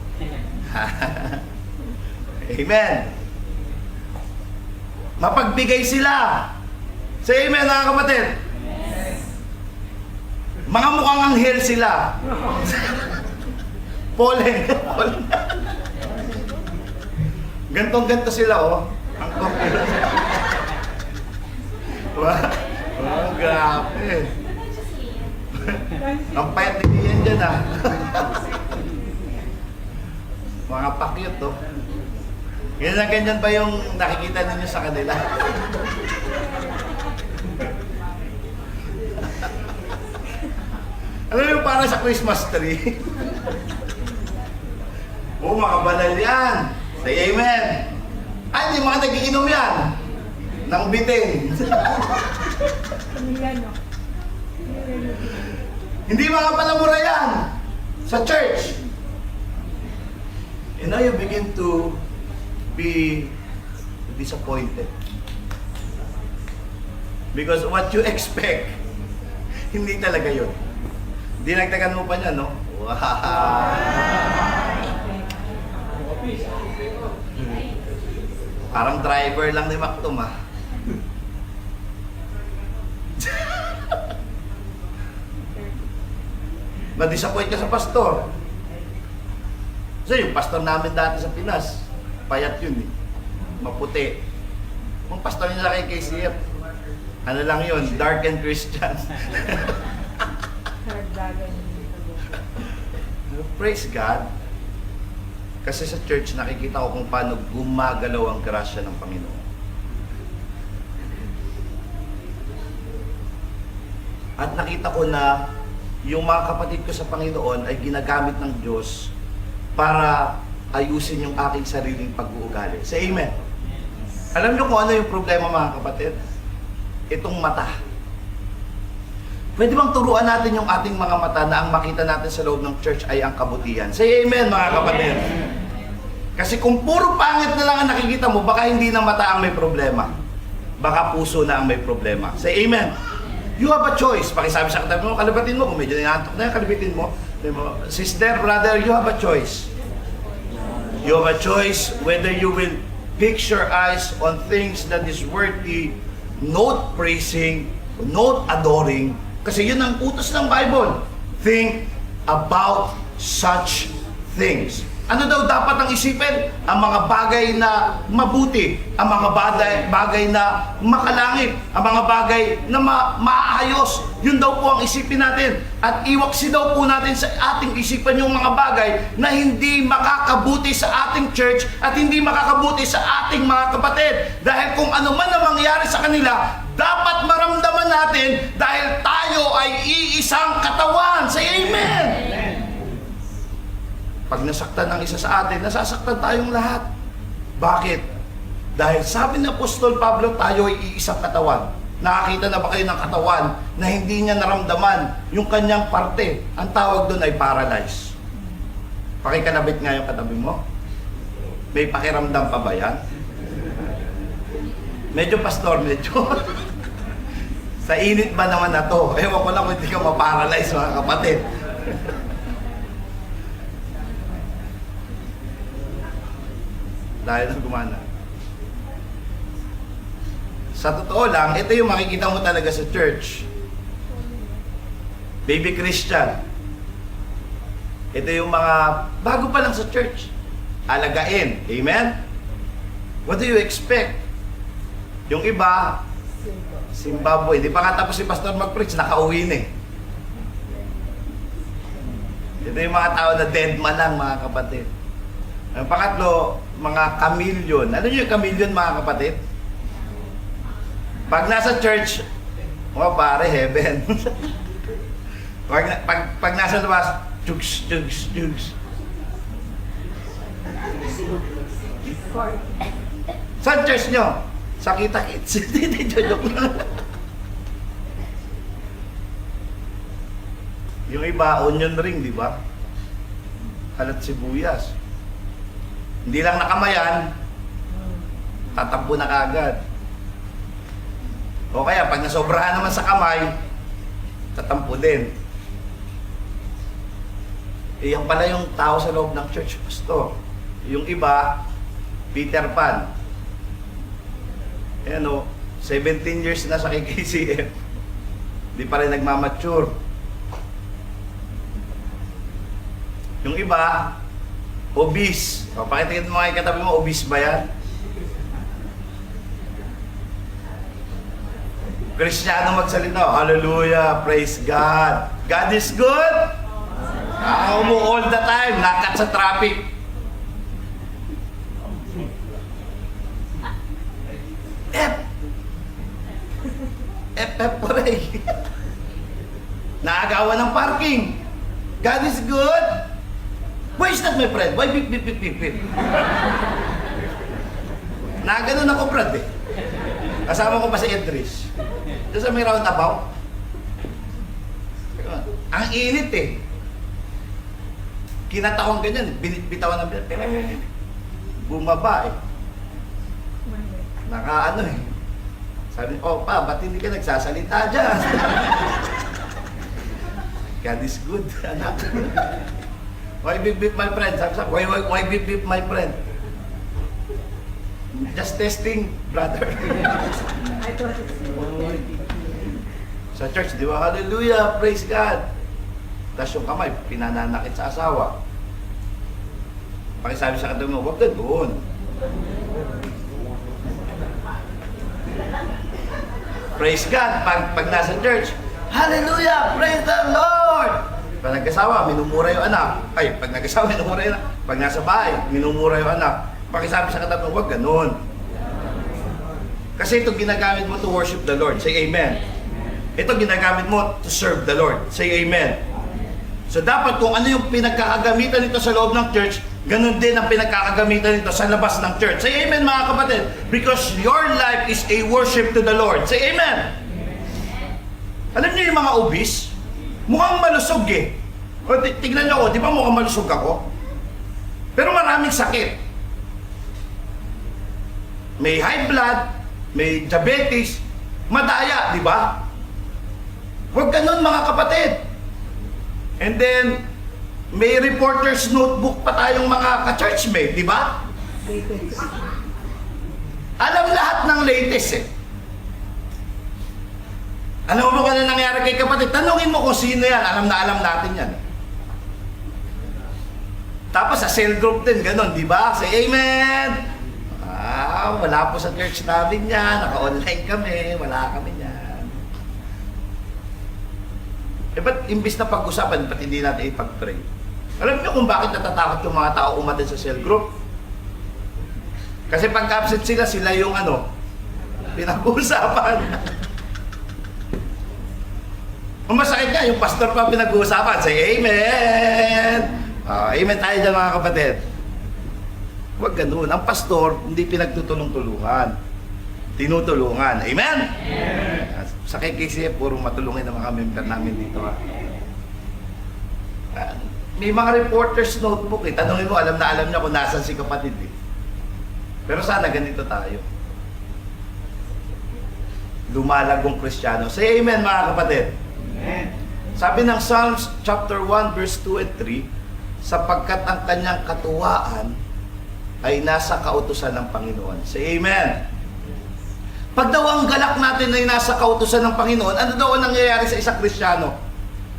Amen. Mapagbigay sila. Say amen, mga kapatid. Mga mukhang anghel sila. Polen. Gantong-ganto sila, oh. Ang popular. Wow, grabe. Ang payat ni Ian dyan, ah. Mga pakyut, oh. Ganyan ba yung nakikita ninyo sa kanila? Alam mo yung para sa Christmas tree? Oo, mga banal yan. Say amen. Ay, hindi mga nagiinom yan. Ng bitin. Hindi mga palamura yan. Sa church. And now you begin to be disappointed. Because what you expect, hindi talaga yun. Dinagdagan mo pa niya, no? Wow! Parang driver lang ni Mactum, ah. Na-disappoint ka sa pastor. Kasi yung pastor namin dati sa Pinas, payat yun eh. Maputi. Yung pastor nila kay KCF, ano lang yun, dark and Christian. Praise God. Kasi sa church, nakikita ko kung paano gumagalaw ang grasya ng Panginoon. At nakita ko na yung mga kapatid ko sa Panginoon ay ginagamit ng Diyos para ayusin yung aking sariling pag-uugali. Say amen. Alam niyo kung ano yung problema, mga kapatid? Itong mata. Pwede bang turuan natin yung ating mga mata na ang makita natin sa loob ng church ay ang kabutihan? Say amen, mga kapatid. Kasi kung puro pangit na lang ang nakikita mo, baka hindi na mata ang may problema. Baka puso na ang may problema. Say amen. You have a choice. Pakisabi sa katabi mo, kalibatin mo. Kung medyo nangantok na yan, kalibitin mo. Sister, brother, you have a choice. You have a choice whether you will fix your eyes on things that is worthy, not praising, not adoring. Kasi yun ang utos ng Bible. Think about such things. Ano daw dapat ang isipin? Ang mga bagay na mabuti, ang mga bagay na makalangit, ang mga bagay na maayos. Yun daw po ang isipin natin. At iwaksi daw po natin sa ating isipan yung mga bagay na hindi makakabuti sa ating church at hindi makakabuti sa ating mga kapatid. Dahil kung ano man ang mangyari sa kanila, dapat maramdaman natin dahil tayo ay iisang katawan. Say amen! Pag nasaktan ng isa sa atin, nasasaktan tayong lahat. Bakit? Dahil sabi ng Apostol Pablo, tayo ay iisang katawan. Nakakita na ba kayo ng katawan na hindi niya naramdaman yung kanyang parte? Ang tawag doon ay paralyzed. Pakikanabit nga yung katabi mo. May pakiramdam pa ba yan? Medyo pastor, medyo. Sa init ba naman na to? Ewan ko lang kung hindi ka maparalyze mga kapatid. Dahil nang gumana. Sa totoo lang, ito yung makikita mo talaga sa church. Baby Christian. Ito yung mga bago pa lang sa church. Alagain. Amen? What do you expect? Yung iba, Zimbabwe. Di pa nga tapos si Pastor mag-preach, nakauwi na eh. Ito yung mga tao na dead man lang, mga kapatid. Ang pangatlo, mga chameleon. Ano yung chameleon, mga kapatid? Pag nasa church, pare, heaven. pag nasa labas, chugs, chugs, chugs. Saan church nyo? Sa Kita-Kits. Hindi, joke lang. Yung iba, onion ring, di ba? Halat sibuyas. Hindi lang nakamayan, tatampo na kagad. O kaya, pag nasobrahan naman sa kamay, tatampo din. Yan pala yung tao sa loob ng church, pastor. Yung iba, Peter Pan. Ayan o, 17 years na sa KKCF. Hindi pa rin nagmamature. Yung iba, obese. O, pakitingin mo mga katabi mo, obese ba yan? Kristiyano magsalita, hallelujah, praise God. God is good. Ako mo all the time, nakat sa traffic. F pare. Naagawan ng parking. God is good. Why is that, my friend? Why beep, beep, beep, beep, beep? Naganon ako, Brad, eh. Kasama ko pa si Edris. Doon sa may roundabout. Ang init, eh. Kinatakong ganyan, bitawan ng binit. Bumaba, eh. Nakaano, eh. Sabi, oh pa, ba't hindi ka nagsasalita dyan? God is good, anak. Why beep beep my friend? Why beep beep my friend? Just testing, brother. Sa church, di ba? Hallelujah, praise God. Tapos yung kamay, pinananakit sa asawa. Pakisabi sa katabi mo, huwag ka doon. Praise God. Pag nasa church, hallelujah, praise the Lord. Pag nag-asawa, minumura yung anak. Ay, pag nag-asawa, minumura yung anak. Pag nasa bahay, minumura yung anak. Pakisabi sa katabi mo, huwag ganun. Kasi ito ginagamit mo to worship the Lord. Say amen. Ito ginagamit mo to serve the Lord. Say amen. So dapat kung ano yung pinagkakagamitan nito sa loob ng church, ganun din ang pinagkakagamitan nito sa labas ng church. Say amen, mga kapatid. Because your life is a worship to the Lord. Say amen. Alam niyo yung mga obese? Mukhang malusog eh. O, tignan niyo ako, di ba mukhang malusog ako? Pero maraming sakit. May high blood, may diabetes, madaya, di ba? Huwag ganun, mga kapatid. And then, may reporter's notebook pa tayong mga ka-churchmate, di ba? Alam lahat ng latest eh. Alam mo kung ano nangyari kay kapatid? Tanungin mo kung sino yan. Alam na alam natin yan. Tapos sa cell group din, ganun, di ba? Say amen! Wala po sa church namin yan. Naka-online kami. Wala kami yan. Eh, ba't imbis na pag-usapan, ba't hindi natin ipag-pray? Alam niyo kung bakit natatakot yung mga tao umatin sa cell group? Kasi pag-absent sila yung pinag-uusapan. Masakit nga, yung pastor pa pinag-uusapan. Say amen! Amen tayo dyan mga kapatid. Huwag ganun. Ang pastor, hindi pinagtutulong-tulungan. Tinutulungan. Amen? Sa KKCF, puro matulungin ang mga member namin dito. May mga reporter's notebook eh. Tanungin mo, alam na alam niya kung nasan si kapatid eh. Pero sana ganito tayo. Lumalagong Kristiyano. Say amen mga kapatid. Amen. Sabi ng Psalms chapter 1 verse 2 and 3, sapagkat ang kanyang katuwaan ay nasa kautusan ng Panginoon. Say amen. Pag daw ang galak natin ay nasa kautusan ng Panginoon, ano daw ang nangyayari sa isang Kristiyano?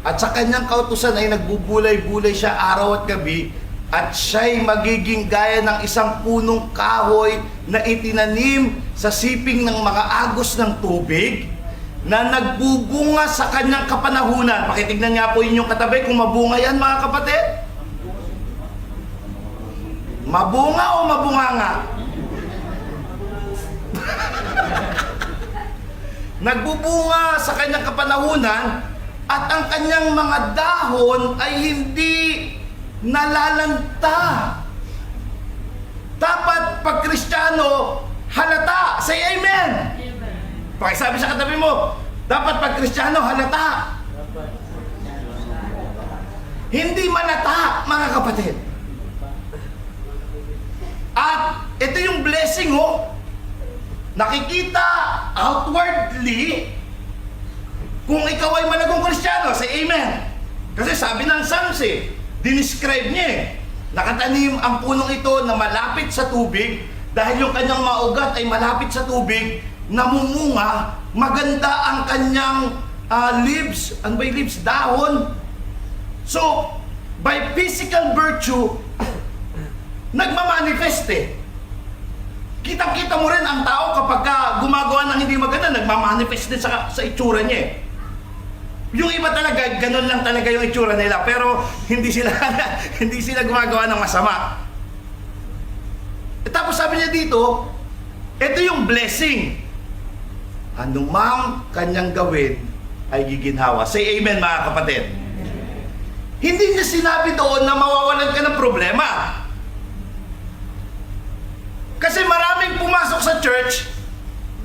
At sa kanyang kautusan ay nagbubulay-bulay siya araw at gabi, at siya'y magiging gaya ng isang punong kahoy na itinanim sa siping ng mga agos ng tubig, na nagbubunga sa kanyang kapanahunan. Pakitignan nga po inyong katabi kung mabunga yan mga kapatid. Mabunga o mabunganga? Nagbubunga sa kanyang kapanahunan at ang kanyang mga dahon ay hindi nalalanta. Dapat pag Kristiyano, halata. Say amen. Pakisabi sa katabi mo, dapat pag Kristiyano, halata. Hindi malata, mga kapatid. At ito yung blessing, oh. Nakikita outwardly kung ikaw ay malagong Kristiyano. Say amen. Kasi sabi ng Psalms eh, dinescribe niya eh. Nakatanim ang punong ito na malapit sa tubig dahil yung kanyang mga ugat ay malapit sa tubig, namumunga, maganda ang kanyang leaves. Ano ba yung leaves? Dahon. So, by physical virtue, nagmamanifest eh. Kitang-kita mo rin ang tao kapag gumagawa ng hindi maganda, nagmamanifest din sa itsura niya eh. Yung iba talaga, ganun lang talaga yung itsura nila, pero hindi sila hindi sila gumagawa ng masama. Tapos sabi niya dito, ito yung blessing. Anumang kanyang gawin ay giginhawa. Say amen mga kapatid. Hindi niya sinabi doon na mawawalan ka ng problema. Kasi maraming pumasok sa church,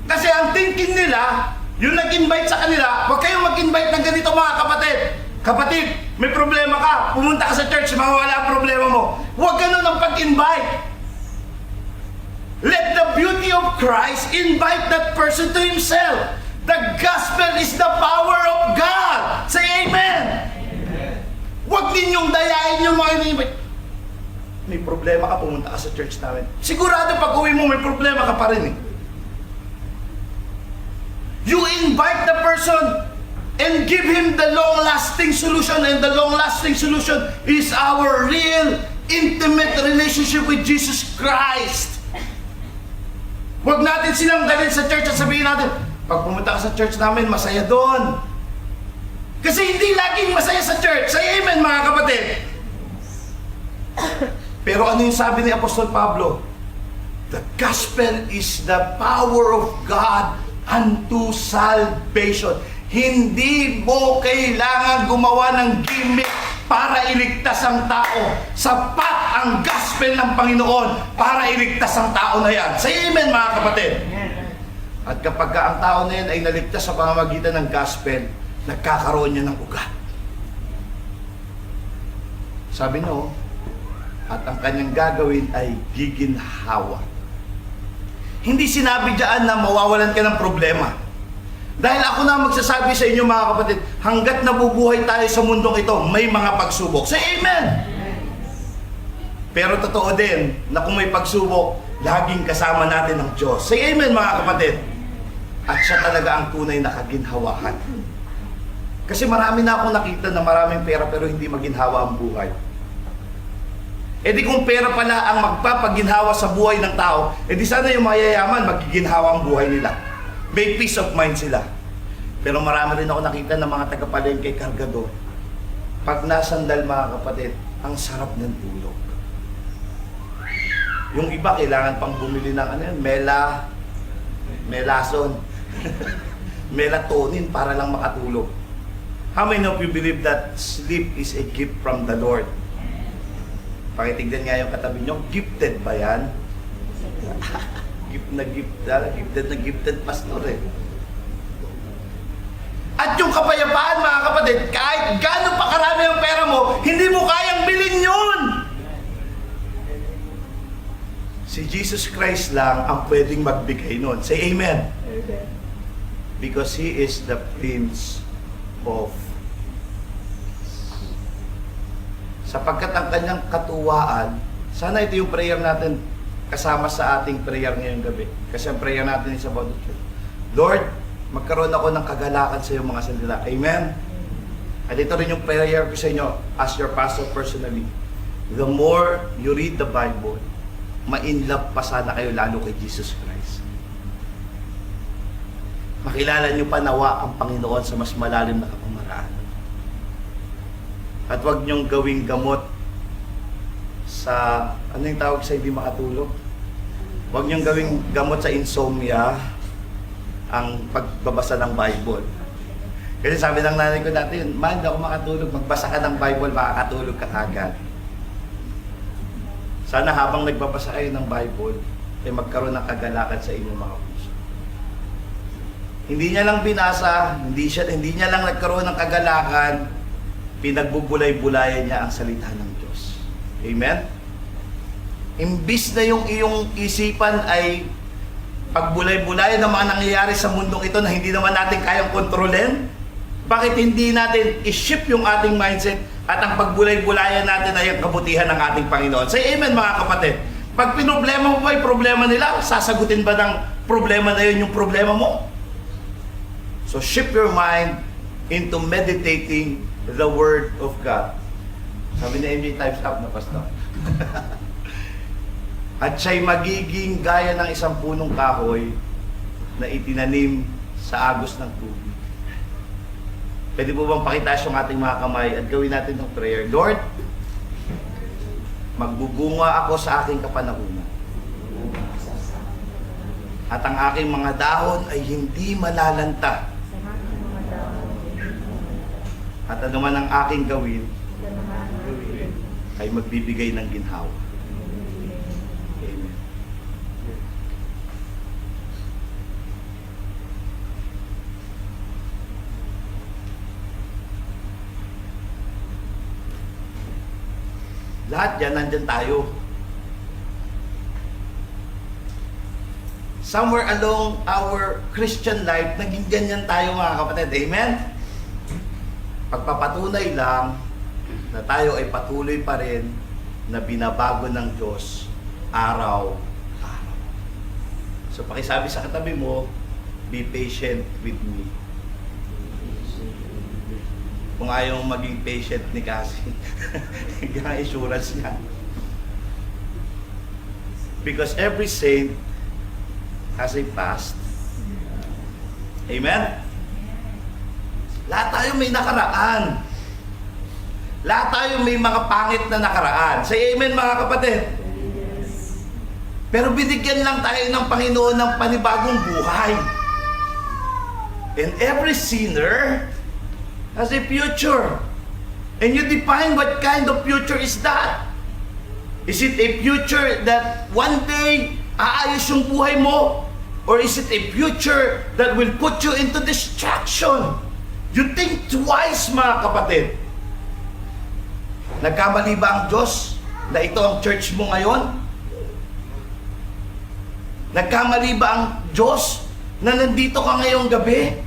kasi ang thinking nila, yung nag-invite sa kanila, huwag kayong mag-invite ng ganito mga kapatid. Kapatid, may problema ka, pumunta ka sa church, mawawala ang problema mo. Huwag ganun ang pag-invite. Let the beauty of Christ invite that person to Himself. The gospel is the power of God. Say amen. Huwag ninyong dayain yung mga ini-invite. May problema ka, pumunta ka sa church namin. Sigurado pag uwi mo, may problema ka pa rin eh. You invite the person and give him the long-lasting solution, and the long-lasting solution is our real, intimate relationship with Jesus Christ. Huwag natin silang dalhin sa church at sabihin natin, pag pumunta ka sa church namin, masaya doon. Kasi hindi laging masaya sa church. Say amen mga kapatid. Pero ano yung sabi ni Apostol Pablo? The gospel is the power of God unto salvation. Hindi mo kailangan gumawa ng gimmick para iligtas ang tao. Sapat ang gospel ng Panginoon para iligtas ang tao na yan. Say amen mga kapatid. At kapag ang tao na yan ay naligtas sa pamamagitan ng gospel, nagkakaroon niya ng ugat. Sabi niyo, at ang kanyang gagawin ay giginhawa. Hindi sinabi diyan na mawawalan ka ng problema. Dahil ako na magsasabi sa inyo mga kapatid, hanggat nabubuhay tayo sa mundong ito, may mga pagsubok. Say amen! Pero totoo din na kung may pagsubok, laging kasama natin ang Diyos. Say amen mga kapatid! At siya talaga ang tunay na kaginhawahan. Kasi marami na akong nakita na maraming pera pero hindi maginhawa ang buhay. E di kung pera pala ang magpapaginhawa sa buhay ng tao, e di sana yung mayayaman magiginhawa ang buhay nila. May peace of mind sila. Pero marami rin ako nakita ng mga taga-palengke kargador. Pag nasandal mga kapatid, ang sarap ng tulog. Yung iba kailangan pang bumili ng melason, melatonin para lang makatulog. How many of you believe that sleep is a gift from the Lord? Pakitignan nga yung katabi nyo, gifted ba yan? Gifted na gifted pastor eh. At yung kapayapaan mga kapatid, kahit gaano pa karami ang pera mo, hindi mo kayang bilhin yun. Si Jesus Christ lang ang pwedeng magbigay nun. Say amen. Amen. Because He is the Prince of sapagkat ang kanyang katuwaan, sana ito yung prayer natin kasama sa ating prayer ngayong gabi. Kasi ang prayer natin is about the church. Lord, magkaroon ako ng kagalakan sa iyong mga salita. Amen? At ito rin yung prayer ko sa inyo as your pastor personally. The more you read the Bible, ma-inlove pa sana kayo lalo kay Jesus Christ. Makilala niyo pa nawa ang Panginoon sa mas malalim na kapamaraan. At huwag niyong gawing gamot sa, ano yung tawag sa hindi makatulog? Huwag niyong gawing gamot sa insomnia ang pagbabasa ng Bible. Kasi sabi ng nanay ko dati, man, hindi ako makatulog, magbasa ka ng Bible, makakatulog ka agad. Sana habang nagbabasa kayo ng Bible, ay magkaroon ng kagalakan sa inyong mga puso. Hindi niya lang binasa, hindi niya lang nagkaroon ng kagalakan, pinagbubulay-bulayan niya ang salita ng Diyos. Amen? Imbis na yung iyong isipan ay pagbulay-bulayan ng mga nangyayari sa mundong ito na hindi naman natin kayang kontrolin, bakit hindi natin i-shift yung ating mindset at ang pagbulay-bulayan natin ay ang kabutihan ng ating Panginoon? Say amen mga kapatid. Pag pinoblema mo ba yung problema nila, sasagutin ba ng problema na yun yung problema mo? So shift your mind into meditating the Word of God. Sabi ni MJ, time's up na pastor. At siya'y magiging gaya ng isang punong kahoy na itinanim sa agos ng tubig. Pwede po bang pakitaas yung ating mga kamay at gawin natin ng prayer? Lord, magbubunga ako sa aking kapanahunan. At ang aking mga dahon ay hindi malalanta. At ano man ang aking gawin ay magbibigay ng ginhawa. Amen. Lahat yan, nandyan tayo. Somewhere along our Christian life, naging ganyan tayo mga kapatid. Amen? Pagpapatunay lang na tayo ay patuloy pa rin na binabago ng Diyos araw-araw. So pakisabi sa katabi mo, be patient with me. Kung ayaw maging patient ni Cassie, yung insurance niya. Because every saint has a past. Amen? Lahat tayo may nakaraan. Lahat tayo may mga pangit na nakaraan. Say amen mga kapatid. Pero binigyan lang tayo ng Panginoon ng panibagong buhay. And every sinner has a future. And you define what kind of future is that? Is it a future that one day aayos yung buhay mo? Or is it a future that will put you into destruction? You think twice mga kapatid. Nagkamali ba ang Diyos na ito ang church mo ngayon? Nagkamali ba ang Diyos na nandito ka ngayong gabi?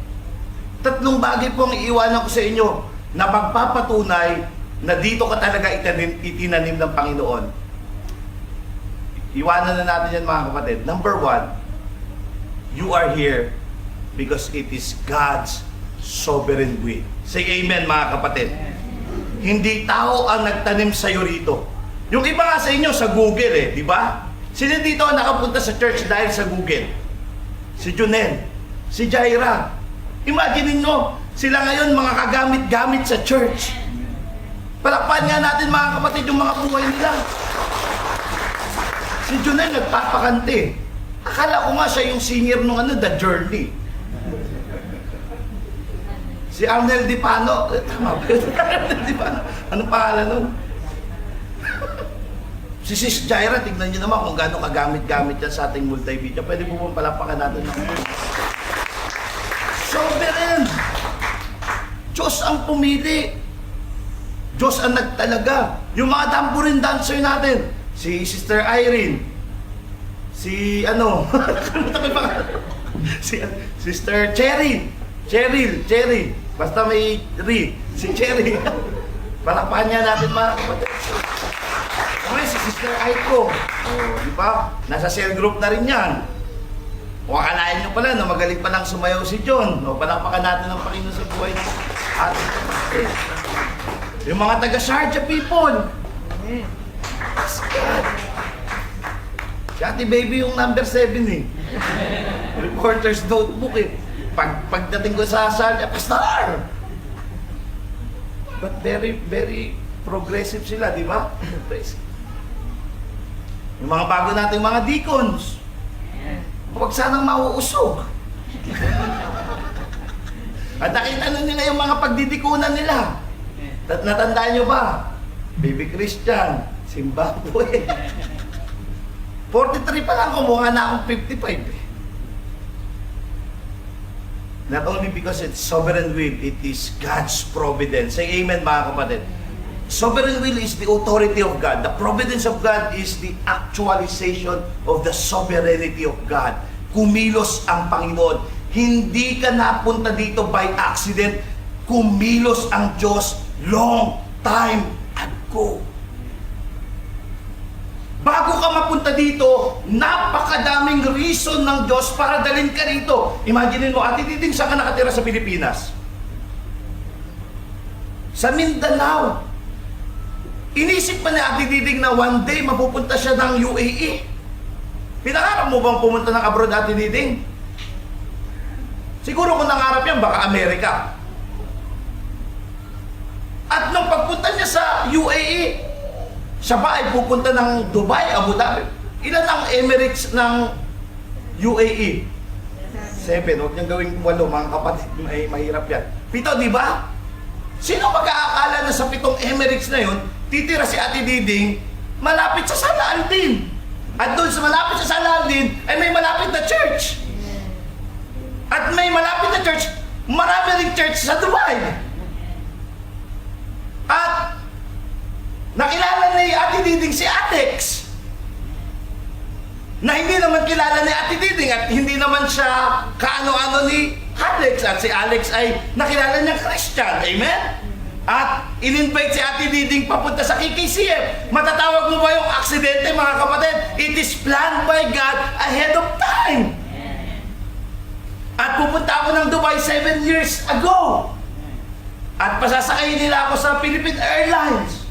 Tatlong bagay po ang iiwanan ko sa inyo na magpapatunay na dito ka talaga itinanim ng Panginoon. Iwanan na natin yan mga kapatid. Number 1, you are here because it is God's sovereign will. Say amen mga kapatid. Hindi tao ang nagtanim sa'yo rito. Yung iba nga sa inyo sa Google di ba? Sino dito ang nakapunta sa church dahil sa Google? Si Junel, si Jaira. Imagine nyo, sila ngayon mga kagamit-gamit sa church. Palakpan nga natin mga kapatid yung mga buhay nila. Si Junel nagpapakante. Akala ko nga siya yung singer nung The Journey. Si Arnel Di Pano, tama ba yun? Arnel Di Pano. Anong pangalan nun? Si Sis Jaira, tignan niyo naman kung gaano kagamit-gamit yan sa ating multimedia. Pwede po pong palapakan natin ng sovereign! Diyos ang pumili. Diyos ang nagtalaga. Yung mga tambourine dancer natin, si Sister Irene, si si Sister Cherry, basta may si Cherry. Palakpakan niya natin mga kapatid. Okay, si Sister Aiko. Di ba? Nasa cell group na rin yan. O akalain nyo pala na magaling palang sumayaw si John. O palakpakan natin ang Panginoon sa buhay ng ating kapatid. Yung mga taga-Sharjah people. Yes, God. Si Ate Baby yung number 7 eh. Reporter's notebook eh. Pagdating ko sa Sharjah, Pastor! But very, very progressive sila, di ba? Yung mga bago nating mga deacons, huwag sanang mauusog. At nakita nun nila yung mga pagdidikunan nila. Natandaan nyo ba? Baby Christian, Zimbabwe. 43 pa lang, kumuha na akong 55 eh. Not only because it's sovereign will, it is God's providence. Say amen mga kapatid. Sovereign will is the authority of God. The providence of God is the actualization of the sovereignty of God. Kumilos ang Panginoon. Hindi ka napunta dito by accident. Kumilos ang Diyos long time ago. Bago ka mapunta dito, napakadaming reason ng Diyos para dalhin ka rito. Imagine mo, Ate Diding, saan ka nakatira sa Pilipinas? Sa Mindanao. Inisip pa ni Ate Diding na one day mapupunta siya ng UAE. Pinangarap mo bang pumunta ng abroad, Ate Diding? Siguro kung nangarap yan, baka Amerika. At nung pagpunta niya sa UAE, siya ba ay pupunta ng Dubai, Abu Dhabi? Ilan ang Emirates ng UAE? 7. Huwag niyang gawing 8, mga kapatid. Mahirap yan. 7, di ba? Sino mag-aakala na sa 7 Emirates na yun, titira si Ate Diding, malapit sa Salaan din. At doon sa malapit sa Salaan din, ay may malapit na church. At may malapit na church, marami ring church sa Dubai. At nakilala ni Ate Diding si Alex, na hindi naman kilala ni Ate Diding at hindi naman siya kaano-ano ni Alex. At si Alex ay nakilala niya Christian. Amen? At in-invite si Ate Diding papunta sa KKCF. Matatawag mo ba yung aksidente, mga kapatid? It is planned by God ahead of time. At pupunta ako ng Dubai 7 years ago. At pasasakayin nila ako sa Philippine Airlines.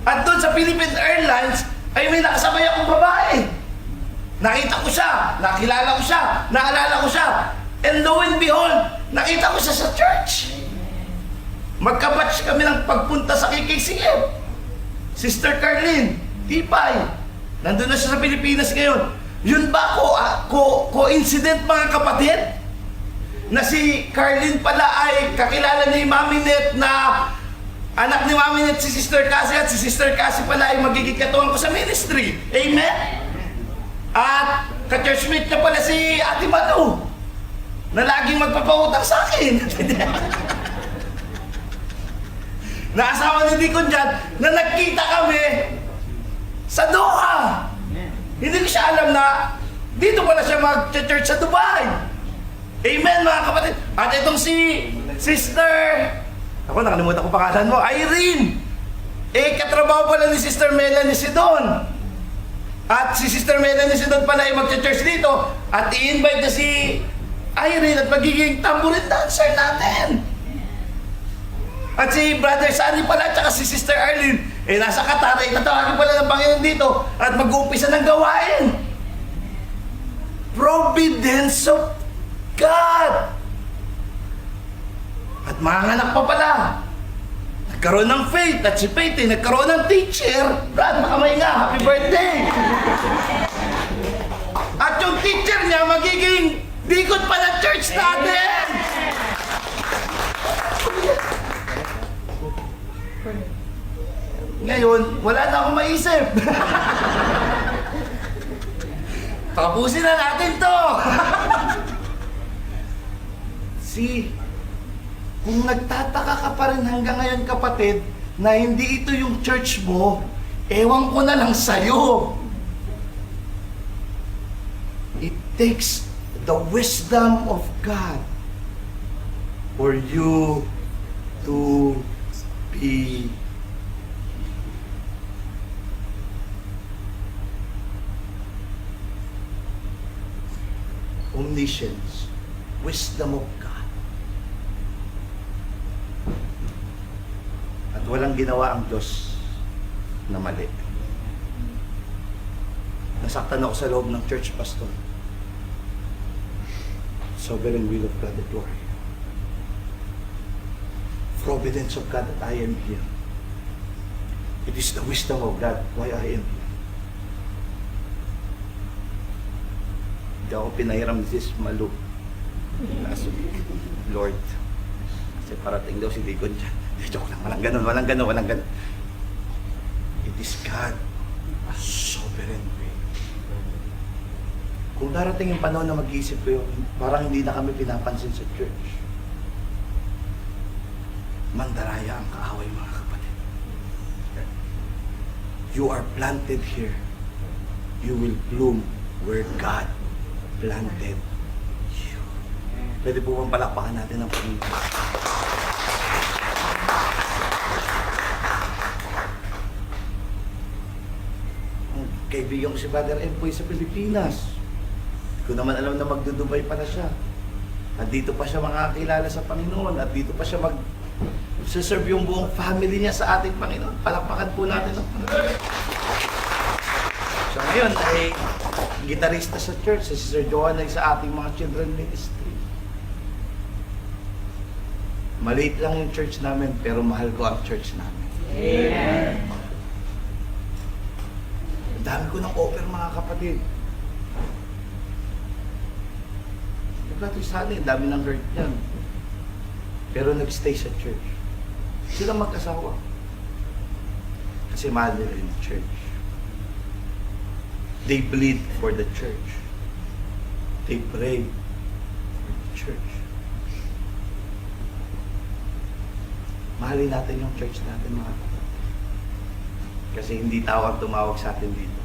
At doon sa Philippine Airlines, ay may nakasabay akong babae. Nakita ko siya, nakilala ko siya, naalala ko siya. And lo and behold, nakita ko siya sa church. Magkabatch kami ng pagpunta sa KKCF. Sister Carlene, Tipay, nandun na siya sa Pilipinas ngayon. Yun ba coincident, mga kapatid? Na si Carlene pala ay kakilala ni Mami Net, na anak ni Mami Net si Sister Cassie, at si Sister Cassie pala ay magiging katuwang ko sa ministry. Amen? At ka-churchmate niya pala si Ate Manu, na laging magpapautang sa akin. Naasawa ni Deacon dyan na nagkita kami sa Doha. Hindi ko siya alam na dito pala siya mag-church sa Dubai. Amen, mga kapatid. At itong si Sister, ako nakalimutan ko pangalan mo, Irene. Katrabaho pala ni Sister Melanie Sidon. At si Sister Melanie Sidon pala ay mag-church dito. At i-invite na si Irene at magiging tambourine dancer natin. At si Brother Sunny pala at saka si Sister Arlene, nasa Qatar, tatawagin pala ng Panginoon dito at mag-uumpisa ng gawain. Providence of God! At manganak pa pala. Nagkaroon ng faith, at si Faith nagkaroon ng teacher. Brad, makamay nga, happy birthday! At yung teacher niya magiging dikot pa ng church natin! Ngayon, wala na akong maisip. Tapusin na natin to! See, kung nagtataka ka pa rin hanggang ngayon, kapatid, na hindi ito yung church mo, ewan ko na lang sa'yo. It takes the wisdom of God for you to be omniscience, wisdom of God. At walang ginawa ang Diyos na mali. Nasaktan ako sa loob ng church, pastor. Sovereign will of God at work. Providence of God that I am here. It is the wisdom of God why I am here. Hindi ako pinahiram ni Sis Malu. Last week. Lord. Kasi parating daw si Deacon dyan. Joke lang, walang ganun, walang ganun, walang ganun. It is God, a sovereign way. Kung darating yung panahon na mag-iisip ko, parang hindi na kami pinapansin sa church. Mandaraya ang kaaway, mga kapatid. You are planted here. You will bloom where God planted you. Pwede po bang palakpakan natin ang Panginoon? Ang kaibigan ko si Brother Empoy sa Pilipinas. Hindi ko naman alam na magdudubay pala siya. At dito pa siya makakilala sa Panginoon. At dito pa siya serve yung buong family niya sa ating Panginoon. Palakpakan po natin ang Panginoon. So ngayon ay gitarista sa church, si Sister Joanna ay sa ating mga children ministry. Maliit lang yung church namin, pero mahal ko ang church namin. Amen. Ang dami ko ng offer, mga kapatid. Brother Sally, ang dami ng hurt niyan. Pero nag-stay sa church. Sila mag-asawa. Kasi mahal nila yung church. They bleed for the church. They pray for the church. Mahalin natin yung church natin, mga kapatid. Kasi hindi tao ang tumawag sa atin dito.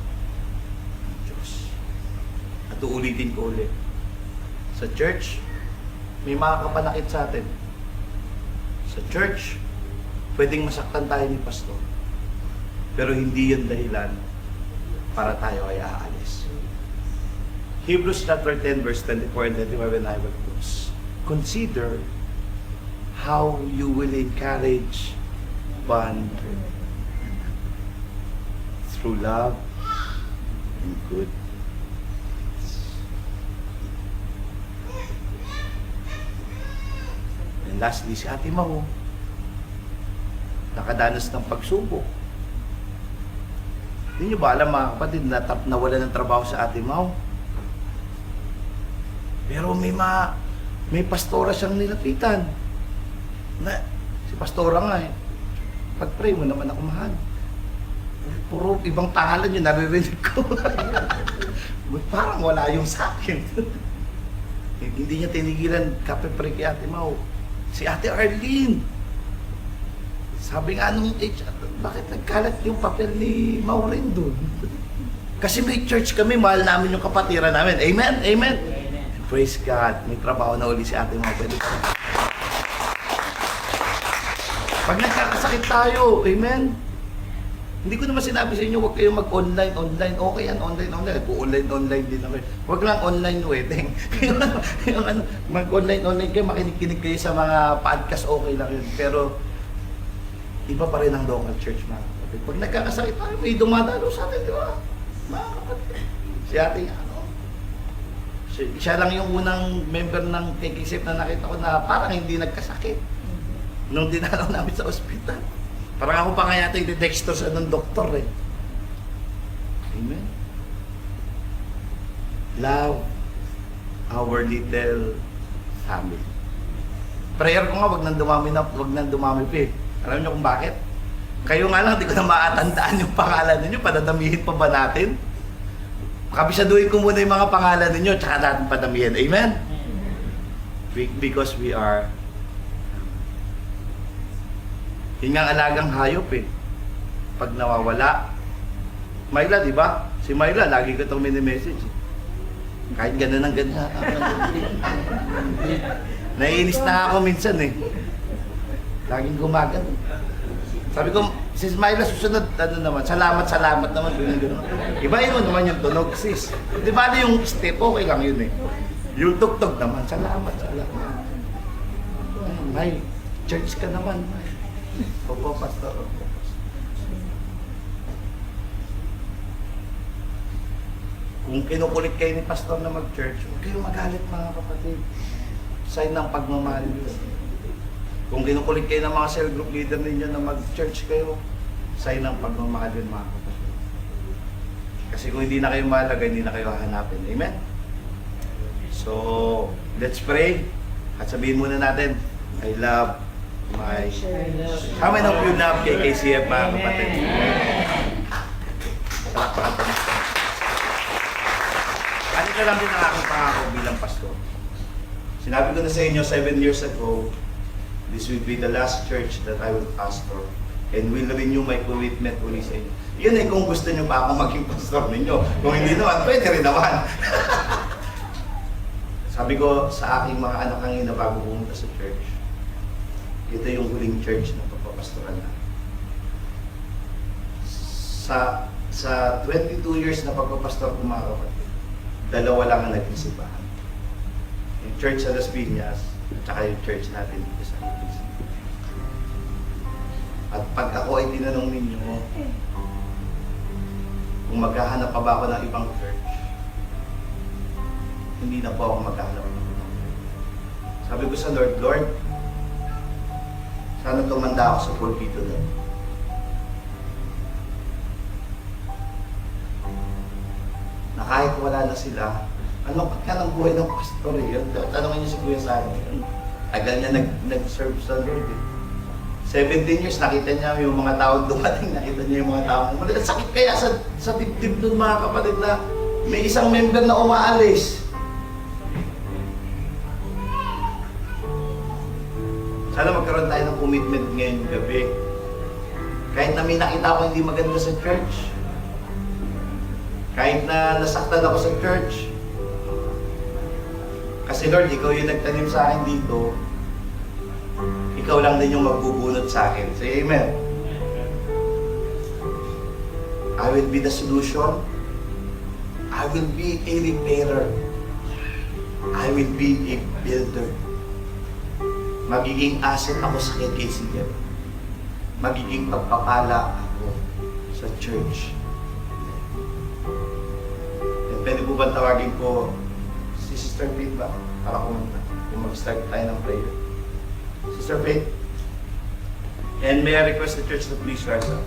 Ang Diyos. At uulitin ko ulit. Sa church, may mga kapanakit sa atin. Sa church, pwedeng masaktan tayo ni pastor. Pero hindi yun dahilan para tayo ay aalis. Hebrews chapter 10 verse 24 and 25 and I will close. Consider how you will encourage one through love and good. And lastly, si Ate Mau, nakadanas ng pagsubok. Hindi nyo ba alam, mga kapatid, nawala ng trabaho sa Ate Mau? Pero may pastora siyang nilapitan. Si pastora nga eh. Pag-pray mo naman ako, mahal. Puro ibang pangalan yun, naririnig ko. Parang wala yung sa akin. Hindi niya tinigilan, kape-pray kay Ate Mau. Si Ate Arlene. Sabi nga nung HR, bakit nagkalat yung papel ni Maureen doon? Kasi may church kami, mahal namin yung kapatiran namin. Amen? Amen? And praise God, may trabaho na uli si Ate Maureen. Pag nagkakasakit tayo, amen? Hindi ko naman sinabi sa inyo, huwag kayong mag-online. Okay yan, online. Online din naman. Huwag lang online wedding. Mag-online kayo, makinig kayo sa mga podcast, okay lang yun. Pero, iba pa rin ang local church, mga kapatid. Pag nagkakasakit tayo, may dumadalo sa atin, di ba? Mga kapatid. Si ating siya lang yung unang member ng KKSF na nakita ko na parang hindi nagkasakit. Nung dinalaw namin sa ospital. Parang ako pa nga yata yung dexter sa ng doktor eh. Amen? Love our little family. Prayer ko nga, wag nang dumami pa eh. Alam niyo kung bakit? Kayo nga lang, di ko na maatandaan yung pangalan ninyo. Padadamihin pa ba natin? Kabisaduhin ko muna yung mga pangalan ninyo, tsaka natin padamihin. Amen? Because we are... Yun nga ang alagang hayop eh. Pag nawawala. Myla, di ba? Si Myla, lagi ko itong mini-message. Kahit gano'n ang ganda. Naiinis na ako minsan eh. Laging gumagano. Sabi ko, sis Myla, susunod, ano naman, salamat naman. Ibahin mo naman yung tunog, sis. Di ba yung step, okay lang yun eh. Yung tugtog naman, salamat. May, church ka naman. Opo, pastor. Kung kinukulit kayo ni pastor na mag-church, huwag kayong magalit mga kapatid. Sign ng pagmamahal yun. Kung kinukulit kayo ng mga cell group leader ninyo na mag-church kayo, sign ng pagmamahal yun mga kapatid. Kasi kung hindi na kayo mahalaga, hindi na kayo hahanapin. Amen? So, let's pray. At sabihin muna natin, I love my church. How many of you love KKCF mga kapatid? Palakpakan po. Ano ka lang din ang aking pangako bilang pastor? Sinabi ko na sa inyo 7 years ago, this will be the last church that I will pastor and will renew my commitment uli sa inyo. Yun eh kung gusto nyo pa ako maging pastor ninyo. Kung hindi naman, pwede rin naman. Sabi ko sa aking mga anak ang ina bago pumunta sa church, ito yung huling church na papapastoran na. Sa 22 years na pagpapastor ko mga kapatid, 2 lang ang naging simbahan. Yung church sa Las Piñas, at saka yung church natin dito sa Litis. At pag ako ay tinanong ninyo, kung maghahanap pa ba ako ng ibang church, hindi na po ako maghahanap ng ibang church. Sabi ko sa Lord, Lord, sana tumanda ako sa pulpito na. Na kahit wala na sila, ano pa ka ng buhay ng pastor eh? Tanongin niyo si Kuya sa akin. Tagal niya nag-serve sa Lord eh. 17 years, nakita niya yung mga tao dumating, nakita niya yung mga tao. Sakit kaya sa dibdib dun mga kapatid na may isang member na umaalis. Sana magkaroon tayo ng commitment ngayong gabi. Kahit na may nakita ko hindi maganda sa church, kahit na nasaktan ako sa church, kasi Lord, ikaw yung nagtanim sa akin dito, ikaw lang din yung magbubunot sa akin. Say amen. I will be the solution. I will be a repairer. I will be a builder. Magiging asset ako sa KKCF. Magiging pagpapala ako sa church. And pwede po ba tawagin ko si Sister Faith ba? Para kung mag-start tayo ng prayer. Sister Faith. And may I request the church to please rise up.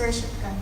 Worship God.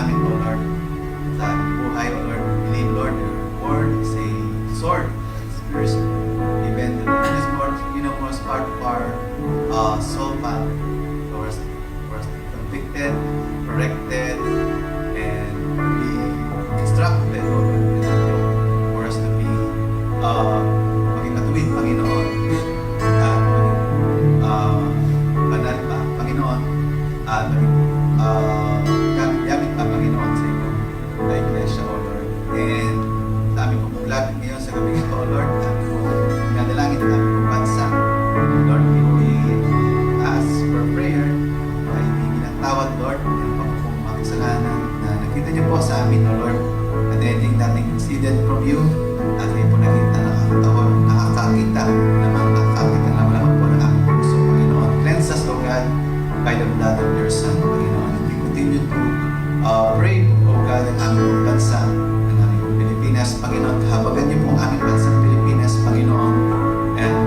amin, O Lord. Sa aming buhay, O Lord, we believe, Lord, your word is a sword. It's pierced. Even the this word, was part of our soul path. For us to be convicted, corrected, and be instructed, O Lord. For us to be maging matuwid, Panginoon. At maging banal pa, Panginoon. At maging gamit pa, Panginoon, sa inyong na iglesia, O Lord. And sa aming pumulapit ngayon sa gabi ito, O Lord, aming pinadalangin ang aming pong bansa. Lord, we ask for prayer na ibigin ang tawad, Lord, ng pagpupong mga kasalanan na nakita niyo po sa amin, O Lord, at anything natin exceeded from you, at kayo po nakita, nakakakita na wala po ng aming puso, Panginoon. Cleanse us, O God, by the blood of your Son, Panginoon. And we continue to pray, O God, ang aming bansa, ang aming Pilipinas, Panginoon. Habagan niyo po ang aming bansa ng Pilipinas, Panginoon. And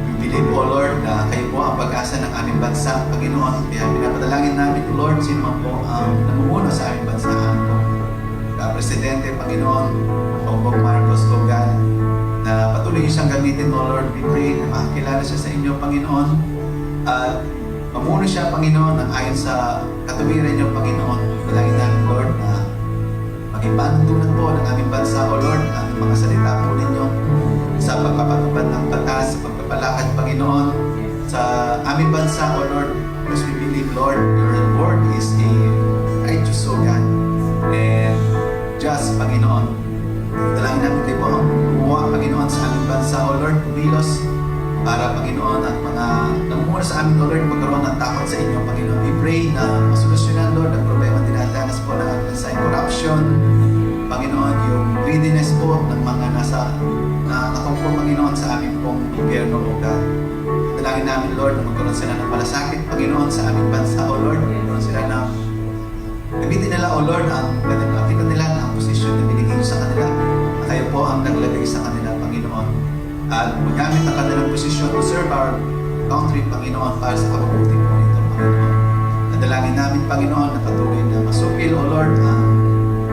we believe, O Lord, na kayo po ang pag-asa ng aming bansa, Panginoon. Kaya pinapadalangin namin, O Lord, sino man po ang namumuno sa aming bansa, ang Presidente, Panginoon, Bongbong Marcos, O God, na patuloy niyo siyang gamitin, O Lord. We pray na makakilala siya sa inyo, Panginoon. At mamuno siya, Panginoon, ng ayon sa katuwiran niyo, Panginoon. Dalangin namin, Lord, na maging panuntunan po ng aming bansa, O Lord, ang mga salita po ninyo sa pagpapatupad ng batas, sa pagpapalakad, Panginoon, sa aming bansa, O Lord, because we believe, Lord, your word is a righteous, O God, and just, Panginoon. Dalangin namin kayo po ang gumawa, Panginoon, sa aming bansa, O Lord, kumilos, para, Panginoon, at mga namumuna sa amin, O Lord, magkaroon ng takot sa inyo, Panginoon. We pray na masolusyonan, Lord, ang problema dinadanas po ng ating bansa, yung corruption, Panginoon, yung greediness po ng mga nakatungkol, Panginoon, sa aming pong gobyerno, O God. Dalangin namin, Lord, na magkaroon sila ng malasakit, Panginoon, sa aming bansa, O Lord. Magkaroon sila ng gamitin nila, O Lord, ang gamitin nila ang posisyon na binigay sa kanila. Na kayo po ang naglagay sa kanila, Panginoon. At magamit ang kanilang posisyon to serve our country, Panginoon, para sa kapabuti po nito, Panginoon. Nadalangin namin, Panginoon, na patuloy na masupil, O Lord, ang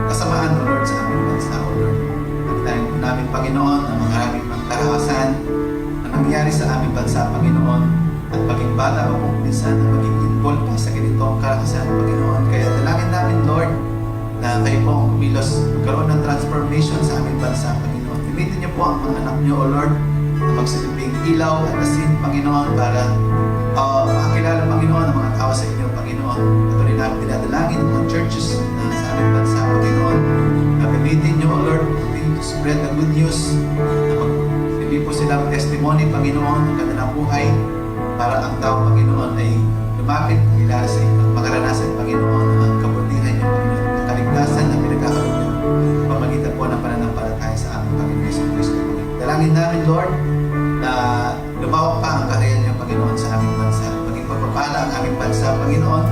kasamaan, O Lord, sa aming bansa, O Lord. Nadalangin po namin, Panginoon, na maraming karahasan na nangyayari sa aming bansa, Panginoon. At maging bata o kung minsan na maging involved pa sa ganitong karahasan, Panginoon. Kaya dalangin namin, Lord, na kayo po ang kumilos, magkaroon ng transformation sa aming bansa, Panginoon. Gamitin niyo po ang mga anak niyo, O Lord, na magsilbing ilaw at asin, Panginoon, para makakilala, Panginoon, ang mga tao sa inyo, Panginoon. Patuloy namin dinadalangin ang mga churches na sa aming bansa, Panginoon. Na gamitin niyo, O Lord, to spread the good news, na magbibigay po silang testimony, Panginoon, ng kanilang buhay, para ang tao, Panginoon, ay lumapit, kilala sa inyo, makaranasan, Panginoon, ang kabutihan niyo, Panginoon, ang kaligtasan na pinagkakaroon niyo, pamagitan po ng pananampalataya sa aming Panginoon sa Kristo. Dalangin namin, Lord, na lumawak pa ang kakayan niyo, Panginoon, sa aming bansa. Maging pagpapala ang aming bansa, Panginoon,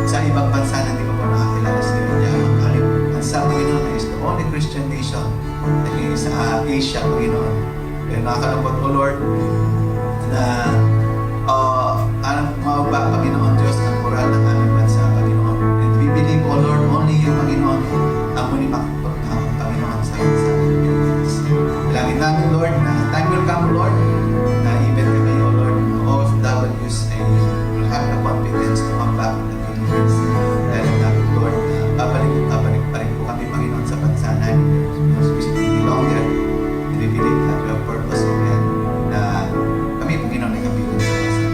sa ibang bansa na hindi pa po nakakilala sa inyo. Ang aming bansa, Panginoon, is the only Christian nation na sa Asia, Panginoon. Kaya nakakalapot, O Lord, na parang mababa, Panginoon Diyos, ang moral ng aming bansa, Panginoon. And we believe, O Lord, only you, Panginoon, ang muli makapagpapang, Panginoon, sa bansa ng Pilipinas. Dalangin namin, Lord, na time will come, Lord, na even kami, O Lord, OFWs ay will have the confidence to come back to the Philippines. Dalangin namin, Lord, na babalik pa rin po kami, Panginoon, sa bansa namin. Because we still belong there. And we believe that we have purpose, O God, na kami, Panginoon, ay kapilan sa bansa.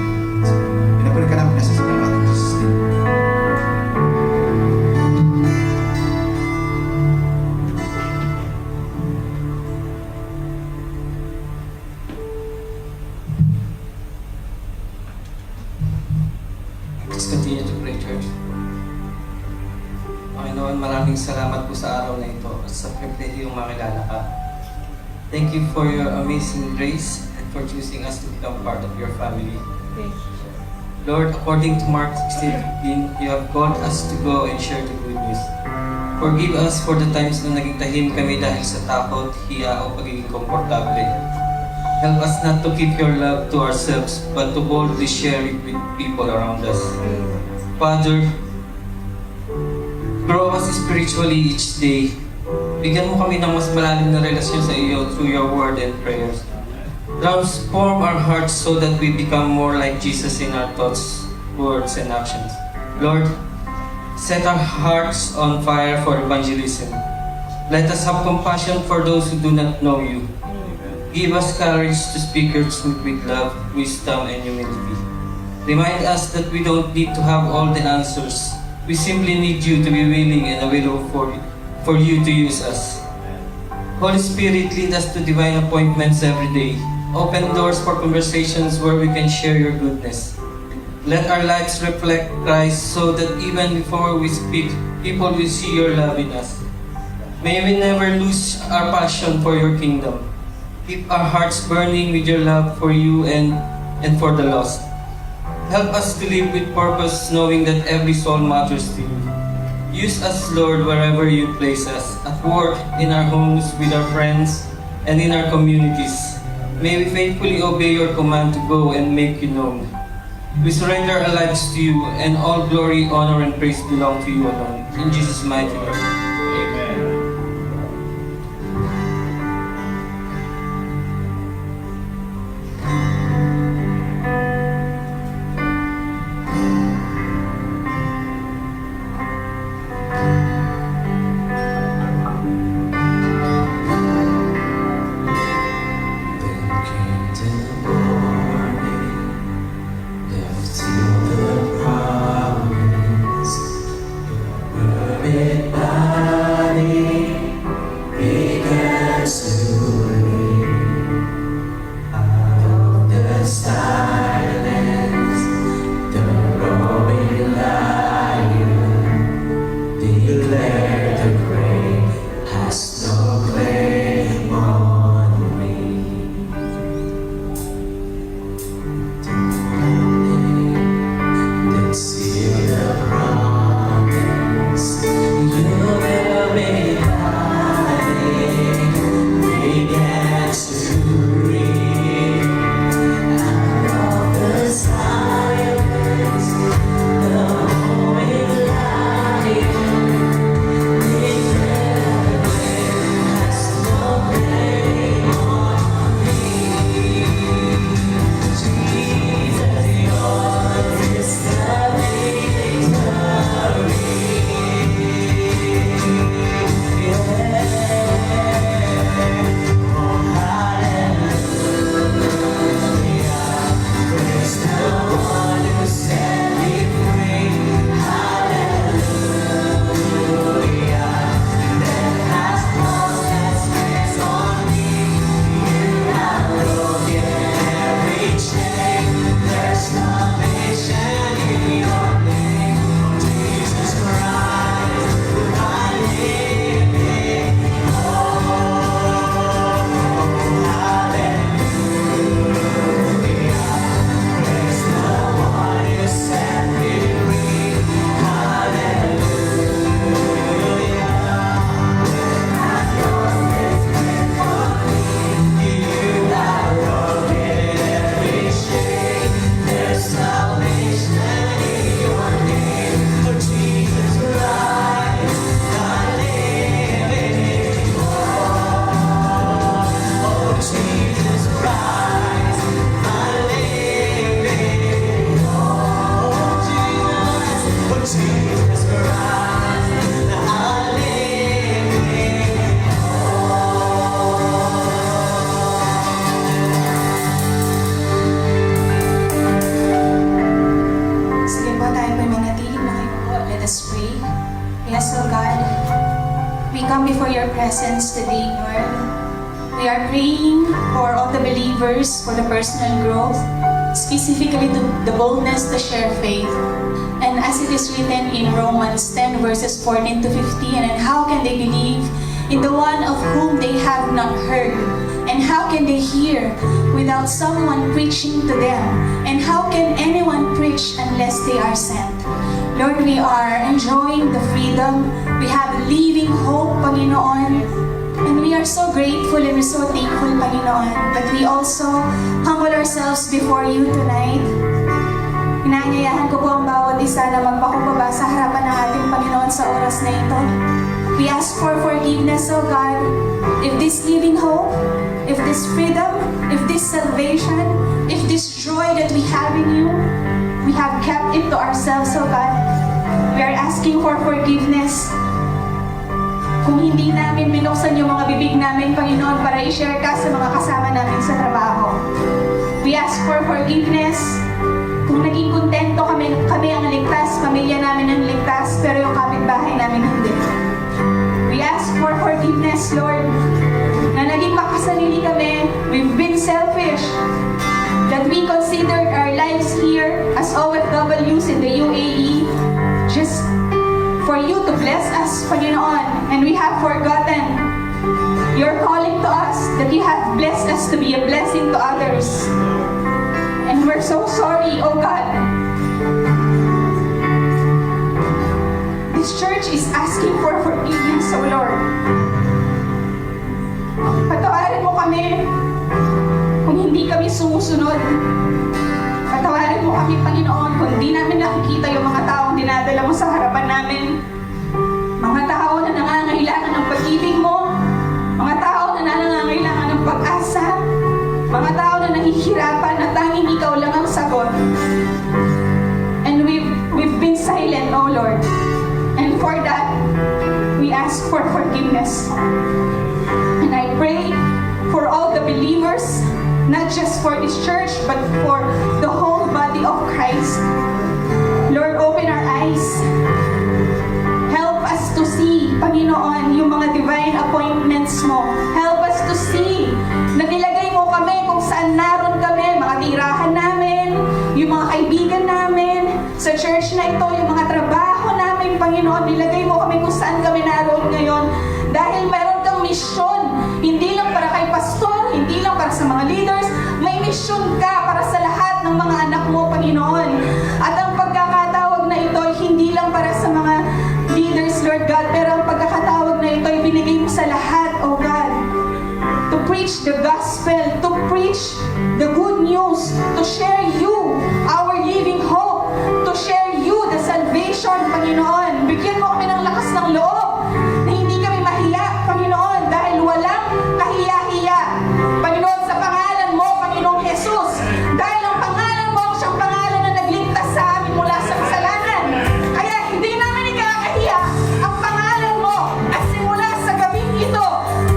Pinapuli ka namin na sa salamat ng Jesus' name. Let's continue to pray, church. Panginoon, maraming salamat po sa araw na ito at sa pribilehiyong makilala ka. Thank you for your amazing grace and for choosing us to become part of your family. Lord, according to Mark 16:15, you have called us to go and share the good news. Forgive us for the times na naging tahim kami dahil sa takot, hiya o pagiging komportable. Help us not to keep your love to ourselves, but to boldly share it with people around us. Father, Grow us spiritually each day. Bigyan mo kami ng mas malalim na relasyon sa iyo through your word and prayers. Transform our hearts so that we become more like Jesus in our thoughts, words, and actions. Lord, set our hearts on fire for evangelism. Let us have compassion for those who do not know you. Give us courage to speak your truth with love, wisdom, and humility. Remind us that we don't need to have all the answers. We simply need you to be willing and available for you to use us. Holy Spirit, lead us to divine appointments every day. Open doors for conversations where we can share your goodness. Let our lives reflect Christ so that even before we speak, people will see your love in us. May we never lose our passion for your kingdom. Keep our hearts burning with your love for you and for the lost. Help us to live with purpose, knowing that every soul matters to you. Use us, Lord, wherever you place us, at work, in our homes, with our friends, and in our communities. May we faithfully obey your command to go and make you known. We surrender our lives to you, and all glory, honor, and praise belong to you alone. In Jesus' mighty name. Amen. presence today, Lord. We are praying for all the believers, for the personal growth, specifically to the boldness to share faith. And as it is written in Romans 10 verses 14 to 15, and how can they believe in the one of whom they have not heard? And how can they hear without someone preaching to them? And how can anyone preach unless they are sent? Lord, we are enjoying the freedom. We have living hope, Panginoon. And we are so grateful and we're so thankful, Panginoon. But we also humble ourselves before you tonight. Inanyayahan ko po ang bawat bawat isa na magpakumbaba sa harapan ng ating Panginoon sa oras na ito. We ask for forgiveness, O God, if this living hope, if this freedom, if this salvation, if this joy that we have in you, we have kept it to ourselves, O God. We are asking for forgiveness. Kung hindi namin binuksan yung mga bibig namin, Panginoon, para i-share ka sa mga kasama namin sa trabaho. We ask for forgiveness. Kung naging kontento kami ang ligtas, pamilya namin ang ligtas, pero yung kapitbahay namin hindi. We ask for forgiveness, Lord, na naging makasarili kami, we've been selfish, that we considered our lives here as OFWs in the UAE, just for you to bless us, Panginoon, and we have forgotten your calling to us, that you have blessed us to be a blessing to others. And we're so sorry, oh God. This church is asking for forgiveness, oh Lord. Patawarin mo kami kung hindi kami sumusunod. Patawarin mo kami, Panginoon, kung hindi namin nakikita yung mga taong dinadala mo sa harapan namin. Mga tao na nangangailangan ng pag-ibig mo. Mga tao na nangangailangan ng pag-asa. Mga tao na nahihirapan na tanging ikaw lang ang sagot. And we've been silent, oh Lord. And for that, we ask for forgiveness. And I pray for all the believers, not just for this church, but for the whole body of Christ. Lord, open our eyes. Help us to see, Panginoon, yung mga divine appointments mo. Help us to see na nilagay mo kami kung saan naroon kami, mga tirahan namin, yung mga kaibigan namin, sa church na ito, yung mga trabaho namin, Panginoon, nilagay mo kami kung saan kami naroon ngayon. Dahil meron kang misyon, hindi lang para kay pastor, hindi lang para sa mga leaders, may misyon ka para sa lahat ng mga anak mo, Panginoon. At ang pagkakatawag na ito, hindi lang para sa mga leaders, Lord God, pero ang pagkakatawag na ito, ibinigay mo sa lahat, oh God. To preach the gospel, to preach the good news, to share you, our living hope, to share you, the salvation, Panginoon. Bigyan mo kami ng lakas ng loob, na hindi kami mahiya, Panginoon, dahil walang kahiya-hiya. Panginoon, sa pangalan mo, Panginoong Jesus, dahil ang pangalan mo, siyang pangalan na nagligtas sa amin mula sa kasalanan. Kaya hindi namin ikakahiya ang pangalan mo. At simula sa gabing ito,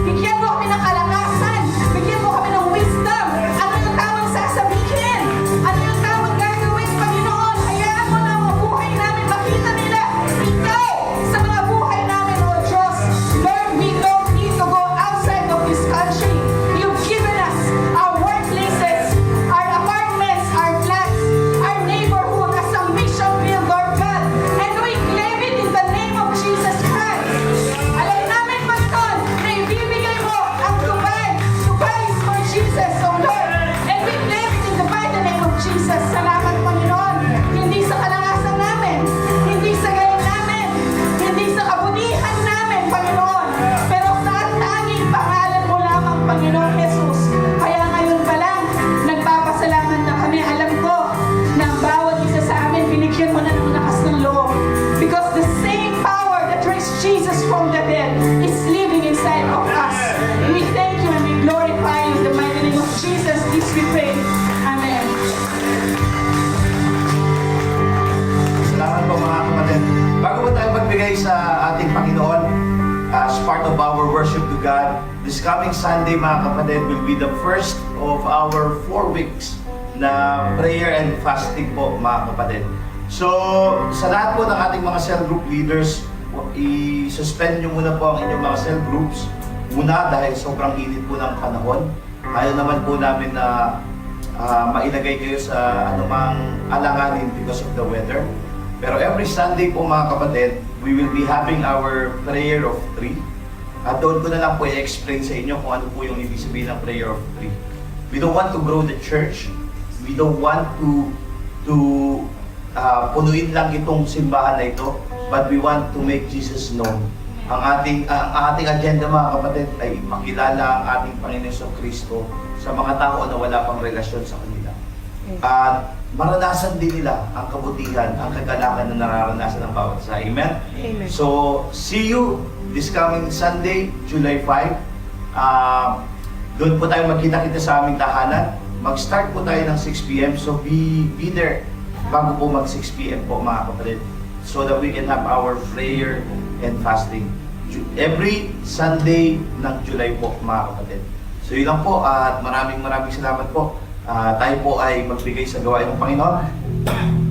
bigyan mo kami ng kalakasan, bigyan mo kami ng wisdom. Ano yung tamang sasabihin? Ano yung tamang gagawin, Panginoon? Hayaan mo na ang buhay namin makita nila ikaw sa mga buhay namin, O Diyos. Lord, we don't need to go outside of this country. You've given us our workplaces, our apartments, our flats, our neighborhood as a mission field, Lord God. And we claim it in the name of Jesus Christ. Alam namin, Panginoon, na ibibigay mo ang Dubai. Dubai is for Jesus, O Lord. And we claim it in the mighty name of Jesus. Salamat, Panginoon. Hindi sa kalakasan namin, hindi sa galing namin, hindi sa kabutihan namin, Panginoon. Pero sa tanging pangalan mo lamang, Panginoon Jesus. Kaya ngayon pa lang, nagpapasalamat na kami. Alam ko na ang bawat isa sa amin, binigyan mo na ng lakas ng loob. Because the same power that raised Jesus from the dead is living inside of us. We thank you and we glorify you in the mighty name of Jesus. This we pray. Amen. Salamat po mga kapatid. Bago po tayo magbigay sa ating Panginoon, as part of our worship to God, this coming Sunday mga kapatid will be the first of our 4 weeks na prayer and fasting po mga kapatid. So, sa lahat po ng ating mga cell group leaders, i-suspend nyo muna po ang inyong mga cell groups. Una, dahil sobrang init po ng panahon. Ayaw naman po namin na mailagay kayo sa anumang alanganin because of the weather. Pero every Sunday po mga kapatid, we will be having our prayer of 3. At doon ko na lang po i-explain sa inyo kung ano po yung ibig sabihin ng prayer of 3. We don't want to grow the church. We don't want to punuin lang itong simbahan na ito, but we want to make Jesus known. Ang ating agenda mga kapatid ay makilala ang ating Panginoon Kristo sa mga tao na wala pang relasyon sa kanila. At maranasan din nila ang kabutihan, ang kagalakan na nararanasan ng bawat isa. Amen? Amen. So, see you this coming Sunday, July 5. Doon po tayo magkita-kita sa aming tahanan. Mag-start po tayo ng 6 p.m. So, be there bago po mag 6 p.m. po mga kapatid. So that we can have our prayer and fasting. Every Sunday ng July po mga kapatid. So yun lang po at maraming salamat po. Tayo po ay magbigay sa gawain ng Panginoon.